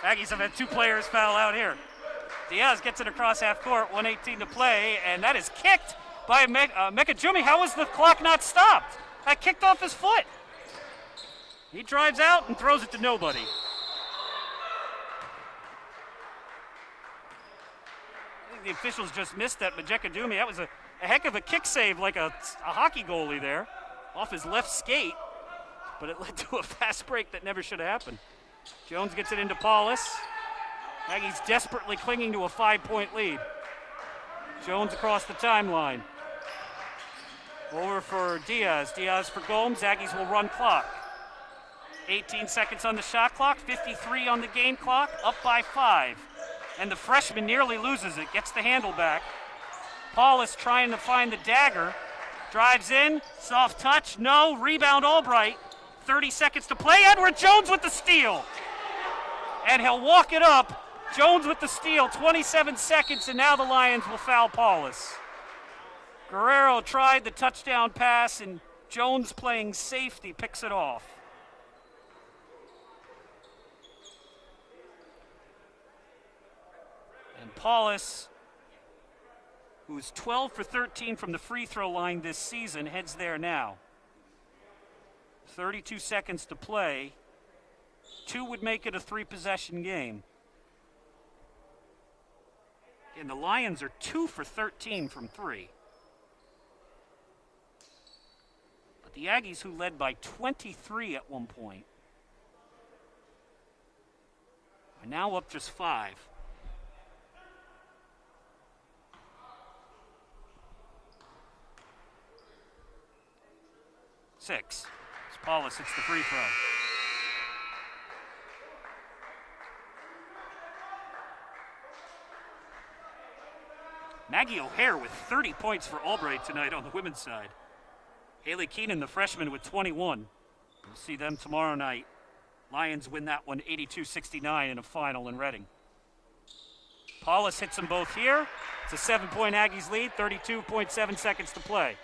Aggies have had 2 players foul out here. Diaz gets it across half court, 1:18 to play, and that is kicked by Mekajumi. How was the clock not stopped? That kicked off his foot. He drives out and throws it to nobody. The officials just missed that. Majekadumi, that was a heck of a kick save, like a hockey goalie there, off his left skate, but it led to a fast break that never should have happened. Jones gets it into Paulus. Aggies desperately clinging to a 5-point lead. Jones across the timeline. Over for Diaz. Diaz for Gomes. Aggies will run clock. 18 seconds on the shot clock, 53 on the game clock, up by 5. And the freshman nearly loses it, gets the handle back. Paulus trying to find the dagger. Drives in, soft touch, no, rebound Albright. 30 seconds to play, Edward Jones with the steal. And he'll walk it up. Jones with the steal, 27 seconds, and now the Lions will foul Paulus. Guerrero tried the touchdown pass, and Jones playing safety picks it off. And Paulus, who's 12 for 13 from the free throw line this season, heads there now. 32 seconds to play. 2 would make it a 3-possession game. And the Lions are 2 for 13 from 3. But the Aggies, who led by 23 at one point, are now up just 5. Six. As Paulus hits the free throw. Maggie O'Hare with 30 points for Albright tonight on the women's side. Haley Keenan, the freshman, with 21. We'll see them tomorrow night. Lions win that one 82-69 in a final in Reading. Paulus hits them both here. It's a 7-point Aggies lead, 32.7 seconds to play.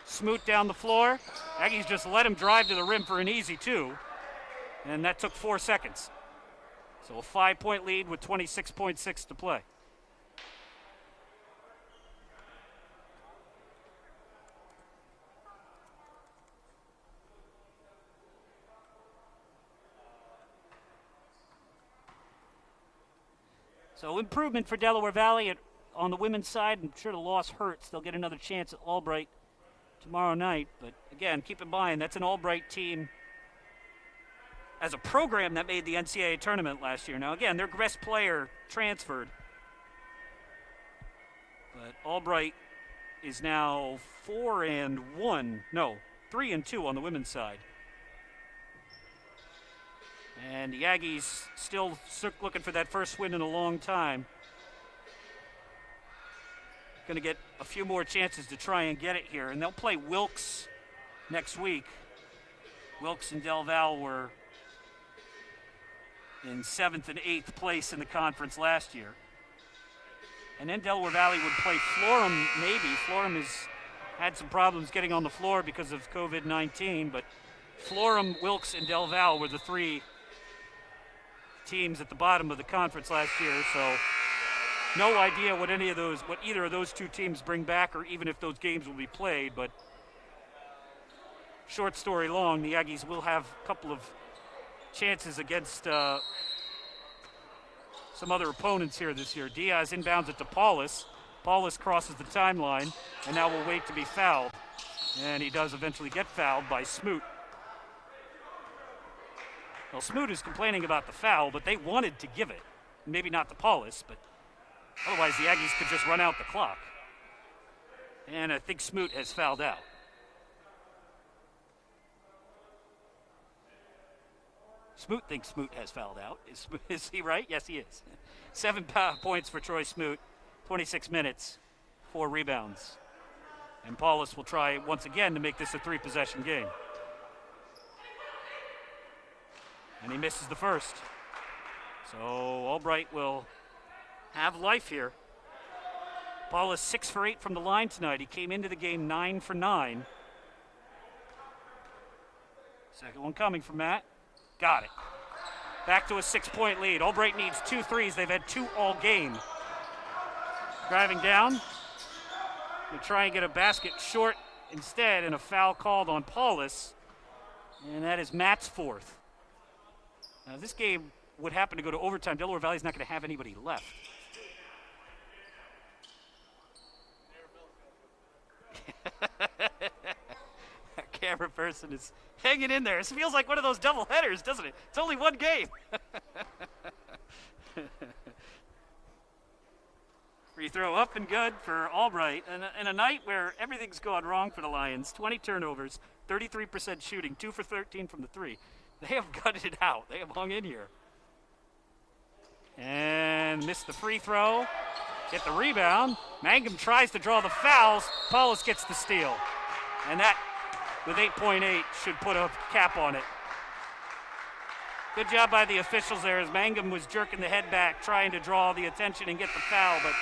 Smoot down the floor. Aggies just let him drive to the rim for an easy 2, and that took 4 seconds. So a 5-point lead with 26.6 to play. So improvement for Delaware Valley on the women's side. I'm sure the loss hurts. They'll get another chance at Albright tomorrow night. But again, keep in mind, that's an Albright team as a program that made the NCAA tournament last year. Now again, their best player transferred. But Albright is now 3-2 on the women's side. And the Aggies still looking for that first win in a long time. Going to get a few more chances to try and get it here. And they'll play Wilkes next week. Wilkes and Del Val were in 7th and 8th place in the conference last year. And then Delaware Valley would play Florham, maybe. Florham has had some problems getting on the floor because of COVID-19, but Florham, Wilkes, and Del Val were the 3 teams at the bottom of the conference last year, so no idea what either of those 2 teams bring back, or even if those games will be played. But short story long, the Aggies will have a couple of chances against some other opponents here this year. Diaz inbounds it to Paulus. Paulus crosses the timeline, and now will wait to be fouled. And he does eventually get fouled by Smoot. Well, Smoot is complaining about the foul, but they wanted to give it. Maybe not to Paulus, but otherwise the Aggies could just run out the clock. And I think Smoot has fouled out. Smoot thinks Smoot has fouled out. Is he right? Yes, he is. 7 points for Troy Smoot, 26 minutes, 4 rebounds. And Paulus will try once again to make this a 3-possession game. And he misses the first. So Albright will have life here. Paulus 6 for 8 from the line tonight. He came into the game 9 for 9. Second one coming from Matt. Got it. Back to a 6-point lead. Albright needs 2 threes. They've had 2 all game. Driving down. They try and get a basket short instead, and a foul called on Paulus. And that is Matt's 4th. Now, if this game would happen to go to overtime, Delaware Valley's not going to have anybody left. That camera person is hanging in there. It feels like one of those double headers, doesn't it? It's only one game. Free throw up and good for Albright. And a night where everything's gone wrong for the Lions. 20 turnovers, 33% shooting, 2 for 13 from the 3. They have gutted it out. They have hung in here. And missed the free throw. Get the rebound. Mangum tries to draw the fouls. Paulus gets the steal. And that, with 8.8, should put a cap on it. Good job by the officials there as Mangum was jerking the head back, trying to draw the attention and get the foul, but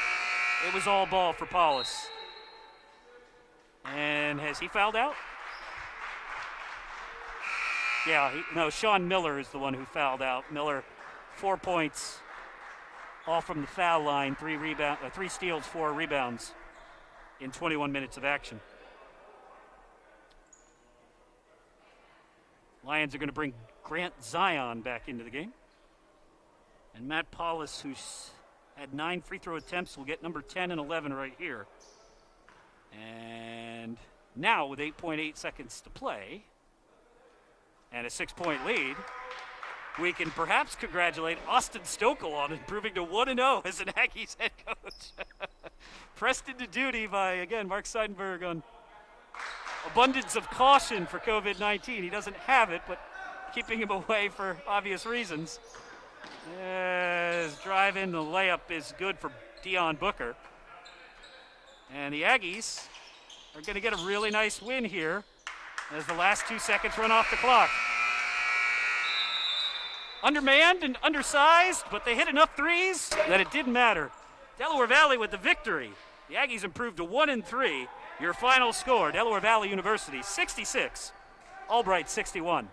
it was all ball for Paulus. And has he fouled out? Yeah, Sean Miller is the one who fouled out. Miller, 4 points, all from the foul line, 3 steals, 4 rebounds in 21 minutes of action. Lions are going to bring Grant Zion back into the game. And Matt Paulus, who's had 9 free throw attempts, will get number 10 and 11 right here. And Now, with 8.8 seconds to play and a 6-point lead, we can perhaps congratulate Austin Stokel on improving to 1-0 as an Aggies head coach. Pressed into duty by, again, Mark Seidenberg on abundance of caution for COVID-19. He doesn't have it, but keeping him away for obvious reasons. His drive in the layup is good for Dion Booker. And the Aggies are going to get a really nice win here as the last 2 seconds run off the clock. Undermanned and undersized, but they hit enough threes that it didn't matter. Delaware Valley with the victory. The Aggies improved to 1-3. Your final score, Delaware Valley University 66, Albright 61.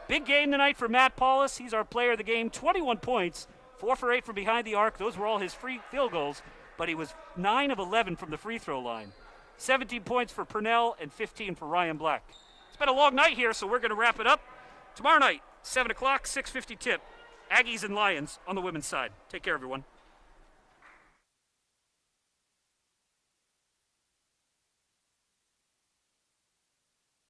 Big game tonight for Matt Paulus. He's our player of the game. 21 points, 4 for 8 from behind the arc. Those were all his free field goals, but he was 9 of 11 from the free throw line. 17 points for Purnell and 15 for Ryan Black. It's been a long night here, so we're going to wrap it up. Tomorrow night, 7 o'clock, 6:50 tip. Aggies and Lions on the women's side. Take care, everyone.